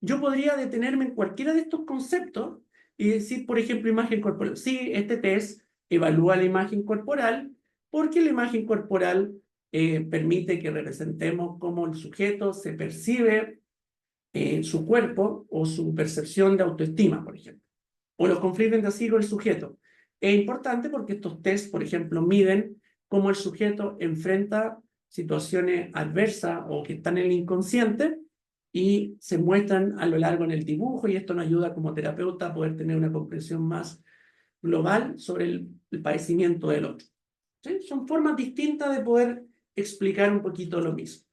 Yo podría detenerme en cualquiera de estos conceptos y decir, por ejemplo, imagen corporal. Sí, este test evalúa la imagen corporal porque la imagen corporal permite que representemos cómo el sujeto se percibe su cuerpo o su percepción de autoestima, por ejemplo. O los conflictos entre sí con el sujeto. es importante porque estos tests, por ejemplo, miden cómo el sujeto enfrenta situaciones adversas o que están en el inconsciente y se muestran a lo largo en el dibujo, y esto nos ayuda como terapeuta a poder tener una comprensión más global sobre el padecimiento del otro. ¿Sí? Son formas distintas de poder explicar un poquito lo mismo.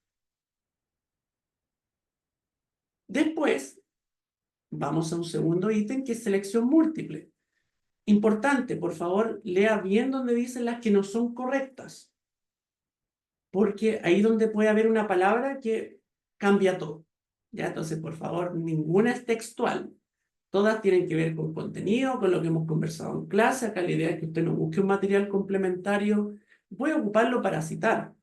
Después, vamos a un segundo ítem que es selección múltiple. Importante, por favor, lea bien donde dicen las que no son correctas, porque ahí donde puede haber una palabra que cambia todo. ¿Ya? Entonces, por favor, ninguna es textual. Todas tienen que ver con contenido, con lo que hemos conversado en clase. Acá la idea es que usted no busque un material complementario. Puede ocuparlo para citar,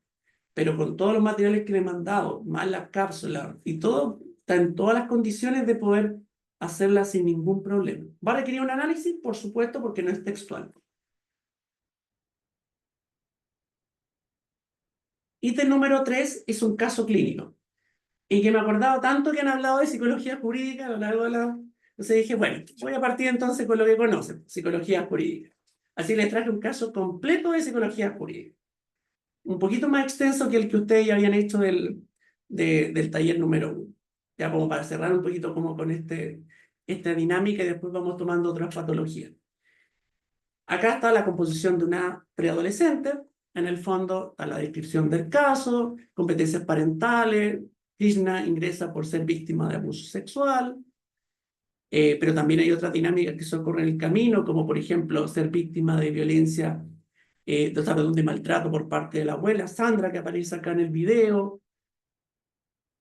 pero con todos los materiales que le he mandado, más las cápsulas y todo, está en todas las condiciones de poder hacerla sin ningún problema. ¿Va a requerir un análisis? Por supuesto, porque no es textual. Ítem número 3 es un caso clínico. Y que me acordaba tanto que han hablado de psicología jurídica a lo largo de la... Entonces dije, bueno, voy a partir entonces con lo que conocen, psicología jurídica. Así les traje un caso completo de psicología jurídica. Un poquito más extenso que el que ustedes ya habían hecho del taller número 1. Ya como para cerrar un poquito como con esta dinámica y después vamos tomando otras patologías. Acá está la composición de una preadolescente. En el fondo está la descripción del caso, competencias parentales. Krishna ingresa por ser víctima de abuso sexual, pero también hay otras dinámicas que se ocurren en el camino, como por ejemplo ser víctima de violencia, de maltrato por parte de la abuela Sandra, que aparece acá en el video,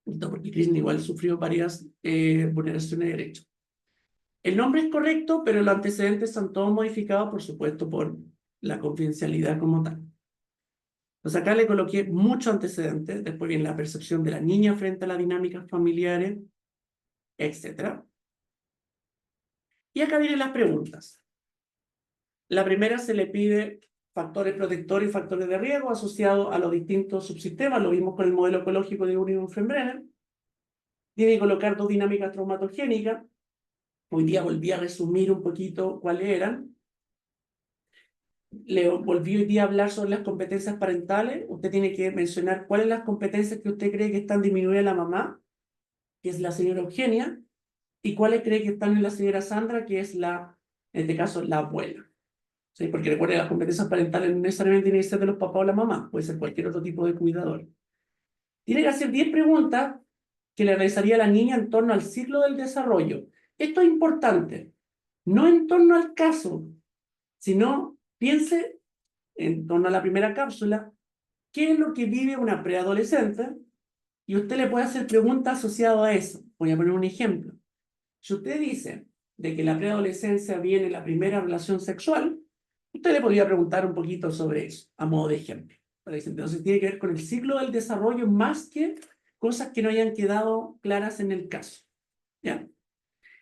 porque Krishna igual sufrió varias vulneraciones de derechos. El nombre es correcto, pero los antecedentes están todos modificados, por supuesto, por la confidencialidad como tal. Entonces acá le coloqué muchos antecedentes, después viene la percepción de la niña frente a las dinámicas familiares, etc. Y acá vienen las preguntas. La primera se le pide factores protectores y factores de riesgo asociados a los distintos subsistemas, lo vimos con el modelo ecológico de Uri-Brenner. Tiene que colocar 2 dinámicas traumatogénicas. Hoy día volví a resumir un poquito cuáles eran. Le volví hoy día a hablar sobre las competencias parentales. Usted tiene que mencionar cuáles son las competencias que usted cree que están disminuidas en la mamá, que es la señora Eugenia, y cuáles cree que están en la señora Sandra, que es en este caso, la abuela. ¿Sí? Porque recuerden, las competencias parentales no necesariamente tienen que ser de los papás o la mamá, puede ser cualquier otro tipo de cuidador. Tiene que hacer 10 preguntas que le realizaría a la niña en torno al ciclo del desarrollo. Esto es importante, no en torno al caso, sino piense en torno a la primera cápsula, qué es lo que vive una preadolescente, y usted le puede hacer preguntas asociadas a eso. Voy a poner un ejemplo. Si usted dice de que la preadolescencia viene la primera relación sexual, usted le podría preguntar un poquito sobre eso, a modo de ejemplo. Entonces tiene que ver con el ciclo del desarrollo más que cosas que no hayan quedado claras en el caso. ¿Ya?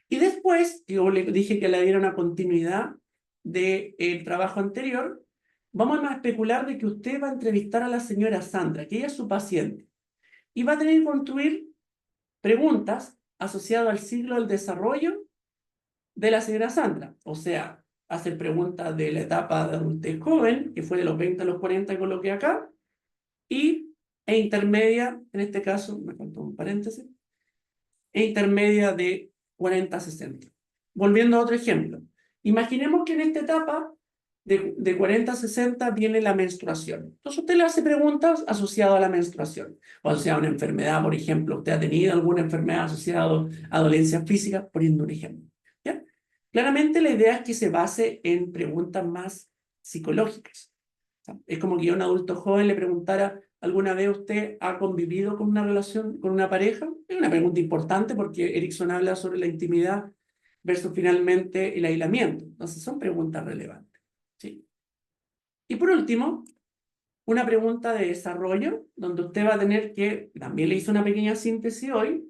Y después, yo le dije que le diera una continuidad del trabajo anterior, vamos a especular de que usted va a entrevistar a la señora Sandra, que ella es su paciente, y va a tener que construir preguntas asociadas al ciclo del desarrollo de la señora Sandra. O sea, hacer preguntas de la etapa de adultez joven, que fue de los 20 a los 40 que coloqué acá, e intermedia, en este caso, me faltó un paréntesis, e intermedia de 40 a 60. Volviendo a otro ejemplo. Imaginemos que en esta etapa de 40 a 60 viene la menstruación. Entonces usted le hace preguntas asociadas a la menstruación, o asociada a una enfermedad, por ejemplo. ¿Usted ha tenido alguna enfermedad asociada a dolencias físicas? Poniendo un ejemplo. ¿Ya? Claramente la idea es que se base en preguntas más psicológicas. O sea, es como que yo a un adulto joven le preguntara, ¿alguna vez usted ha convivido con una relación, con una pareja? Es una pregunta importante porque Erikson habla sobre la intimidad versus finalmente el aislamiento. Entonces son preguntas relevantes. ¿Sí? Y por último, una pregunta de desarrollo, donde usted va a tener que, también le hice una pequeña síntesis hoy,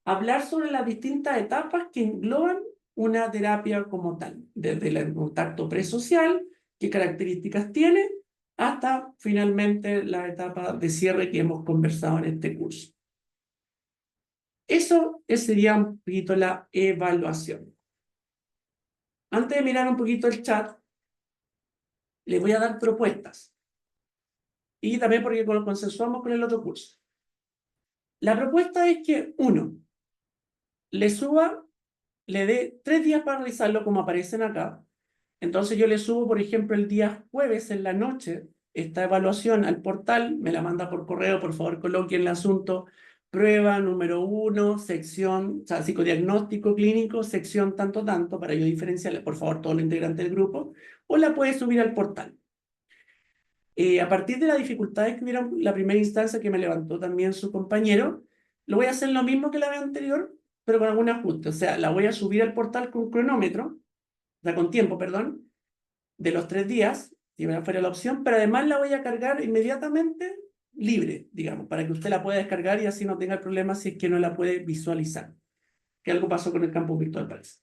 hablar sobre las distintas etapas que engloban una terapia como tal, desde el contacto presocial, qué características tiene, hasta finalmente la etapa de cierre que hemos conversado en este curso. Eso sería un poquito la evaluación. Antes de mirar un poquito el chat, les voy a dar propuestas. Y también porque lo consensuamos con el otro curso. La propuesta es que, uno, le suba, le dé 3 días para realizarlo como aparecen acá. Entonces yo le subo, por ejemplo, el día jueves en la noche esta evaluación al portal, me la manda por correo, por favor coloque en el asunto prueba número 1, sección, o sea, psicodiagnóstico clínico, sección tanto, para yo diferenciarle, por favor, todos los integrantes del grupo, o la puede subir al portal. A partir de las dificultades que hubieron la primera instancia que me levantó también su compañero, lo voy a hacer lo mismo que la vez anterior, pero con algún ajuste. O sea, la voy a subir al portal con cronómetro, o sea, con tiempo, perdón, de los 3 días, si fuera la opción, pero además la voy a cargar inmediatamente libre, digamos, para que usted la pueda descargar y así no tenga el problema si es que no la puede visualizar, que algo pasó con el campus virtual, parece.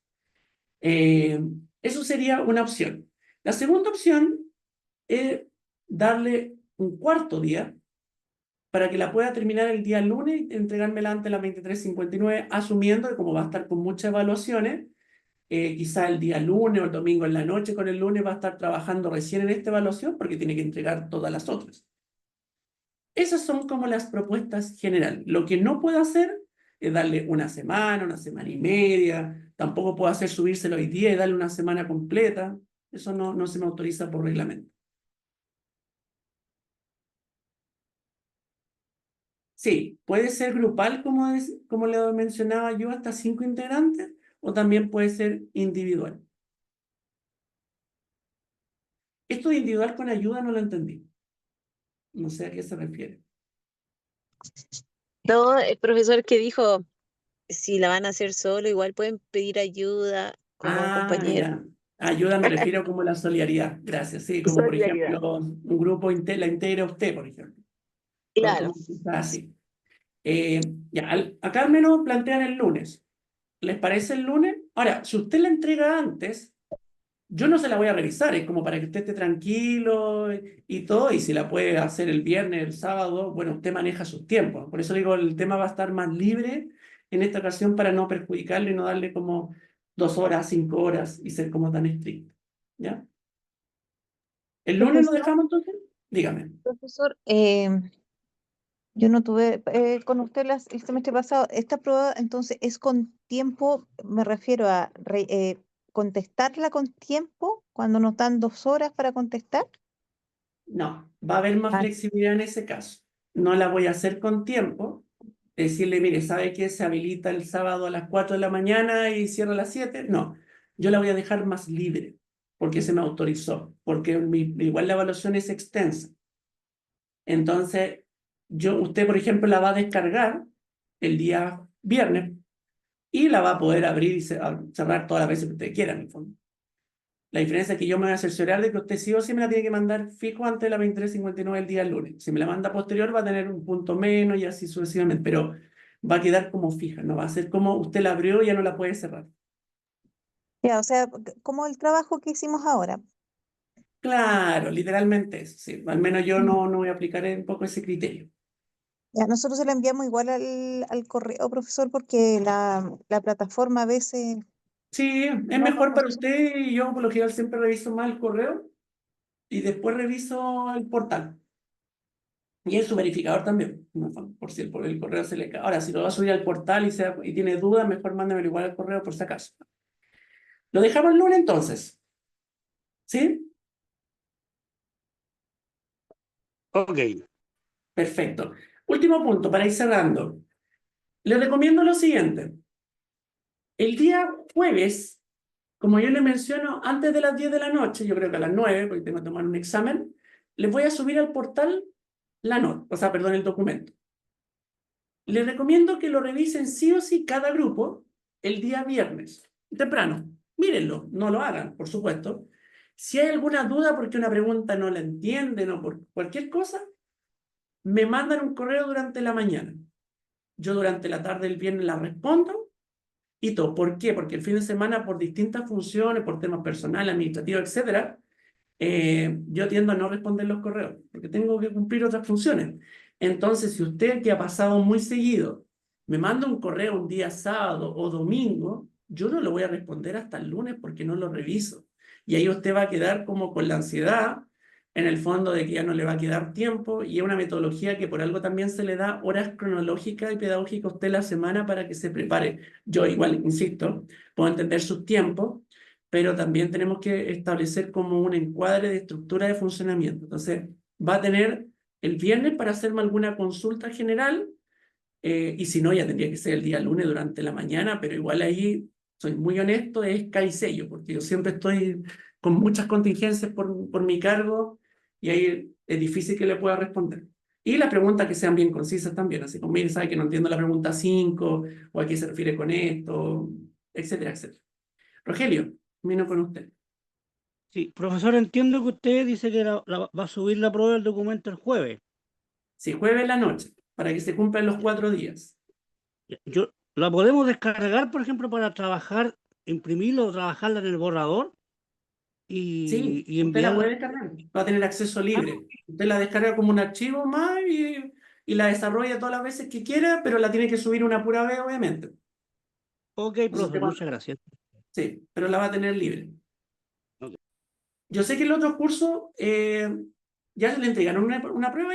Eso sería una opción. La segunda opción es darle un cuarto día para que la pueda terminar el día lunes y entregármela antes de las 23:59, asumiendo que como va a estar con muchas evaluaciones, quizá el día lunes o el domingo en la noche con el lunes va a estar trabajando recién en esta evaluación porque tiene que entregar todas las otras. Esas son como las propuestas generales. Lo que no puedo hacer es darle una semana y media, tampoco puedo hacer subírselo hoy día y darle una semana completa. Eso no se me autoriza por reglamento. Sí, puede ser grupal, como le mencionaba yo, hasta 5 integrantes, o también puede ser individual. Esto de individual con ayuda no lo entendí. No sé a qué se refiere. No, el profesor que dijo, si la van a hacer solo, igual pueden pedir ayuda como compañero. Ya. Ayuda me refiero como la solidaridad. Gracias. Sí, como por Solidaridad. ejemplo, un grupo la integra usted, por ejemplo. Claro. Así. Acá al menos plantean el lunes. ¿Les parece el lunes? Ahora, si usted la entrega antes, yo no se la voy a revisar, es como para que usted esté tranquilo y todo, y si la puede hacer el viernes, el sábado, bueno, usted maneja sus tiempos. Por eso digo, el tema va a estar más libre en esta ocasión para no perjudicarle y no darle como 2 horas, 5 horas y ser como tan estricto. ¿Ya? ¿El lunes lo dejamos entonces? Dígame. Profesor, yo no tuve con usted el semestre pasado. Esta prueba entonces es con tiempo, me refiero a contestarla con tiempo cuando nos dan 2 horas para contestar. No, va a haber más Ah, flexibilidad en ese caso. No la voy a hacer con tiempo. Decirle, mire, ¿sabe qué? Se habilita el sábado a las 4 de la mañana y cierra a las 7. No, yo la voy a dejar más libre porque se me autorizó, porque igual la evaluación es extensa. Entonces, usted, por ejemplo, la va a descargar el día viernes y la va a poder abrir y cerrar todas las veces que usted quiera, en el fondo. La diferencia es que yo me voy a cerciorar de que usted sí o sí me la tiene que mandar fijo antes de la 23:59 el día lunes. Si me la manda posterior va a tener un punto menos y así sucesivamente, pero va a quedar como fija, no va a ser como usted la abrió y ya no la puede cerrar. ya, o sea, como el trabajo que hicimos ahora. Claro, literalmente eso, sí. Al menos yo no voy a aplicar un poco ese criterio. Ya, nosotros se la enviamos igual al correo, profesor, porque la plataforma a veces Sí, es no nos mejor para funciona. usted y yo por lo general siempre reviso más el correo y después reviso el portal. Y en su verificador también, ¿no? Por si el correo se le cae. Ahora, si lo va a subir al portal y tiene dudas, mejor mándemelo igual al correo por si acaso. Lo dejamos el lunes entonces. ¿Sí? Ok. Perfecto. Último punto para ir cerrando. Les recomiendo lo siguiente. El día jueves, como yo les menciono, antes de las 10 de la noche, yo creo que a las 9, porque tengo que tomar un examen, les voy a subir al portal la nota, o sea, perdón, el documento. Les recomiendo que lo revisen sí o sí cada grupo el día viernes, temprano. Mírenlo, no lo hagan, por supuesto. Si hay alguna duda porque una pregunta no la entienden o por cualquier cosa, me mandan un correo durante la mañana. Yo durante la tarde del viernes la respondo y todo. ¿Por qué? Porque el fin de semana, por distintas funciones, por temas personales, administrativos, etcétera, yo tiendo a no responder los correos porque tengo que cumplir otras funciones. Entonces, si usted que ha pasado muy seguido me manda un correo un día sábado o domingo, yo no lo voy a responder hasta el lunes porque no lo reviso. Y ahí usted va a quedar como con la ansiedad en el fondo de que ya no le va a quedar tiempo y es una metodología que por algo también se le da horas cronológicas y pedagógicas a usted la semana para que se prepare. Yo igual, insisto, puedo entender sus tiempos, pero también tenemos que establecer como un encuadre de estructura de funcionamiento. Entonces, va a tener el viernes para hacerme alguna consulta general y si no, ya tendría que ser el día lunes durante la mañana, pero igual ahí, soy muy honesto, es caicello, porque yo siempre estoy con muchas contingencias por mi cargo y ahí es difícil que le pueda responder. Y las preguntas que sean bien concisas también, así como, mire, sabe que no entiendo la pregunta 5, o a qué se refiere con esto, etcétera, etcétera. Rogelio, vino con usted. Sí, profesor, entiendo que usted dice que va a subir la prueba del documento el jueves. Sí, jueves en la noche, para que se cumplan los 4 días. ¿La podemos descargar, por ejemplo, para trabajar, imprimirla o trabajarla en el borrador? Sí, Y usted la puede enviarla. descargar, va a tener acceso libre. Usted la descarga como un archivo más y la desarrolla todas las veces que quiera, pero la tiene que subir una pura vez, obviamente. Ok, Entonces, profe, muchas gracias. sí, pero la va a tener libre. Ok. Yo sé que el otro curso ya se le entregaron una prueba.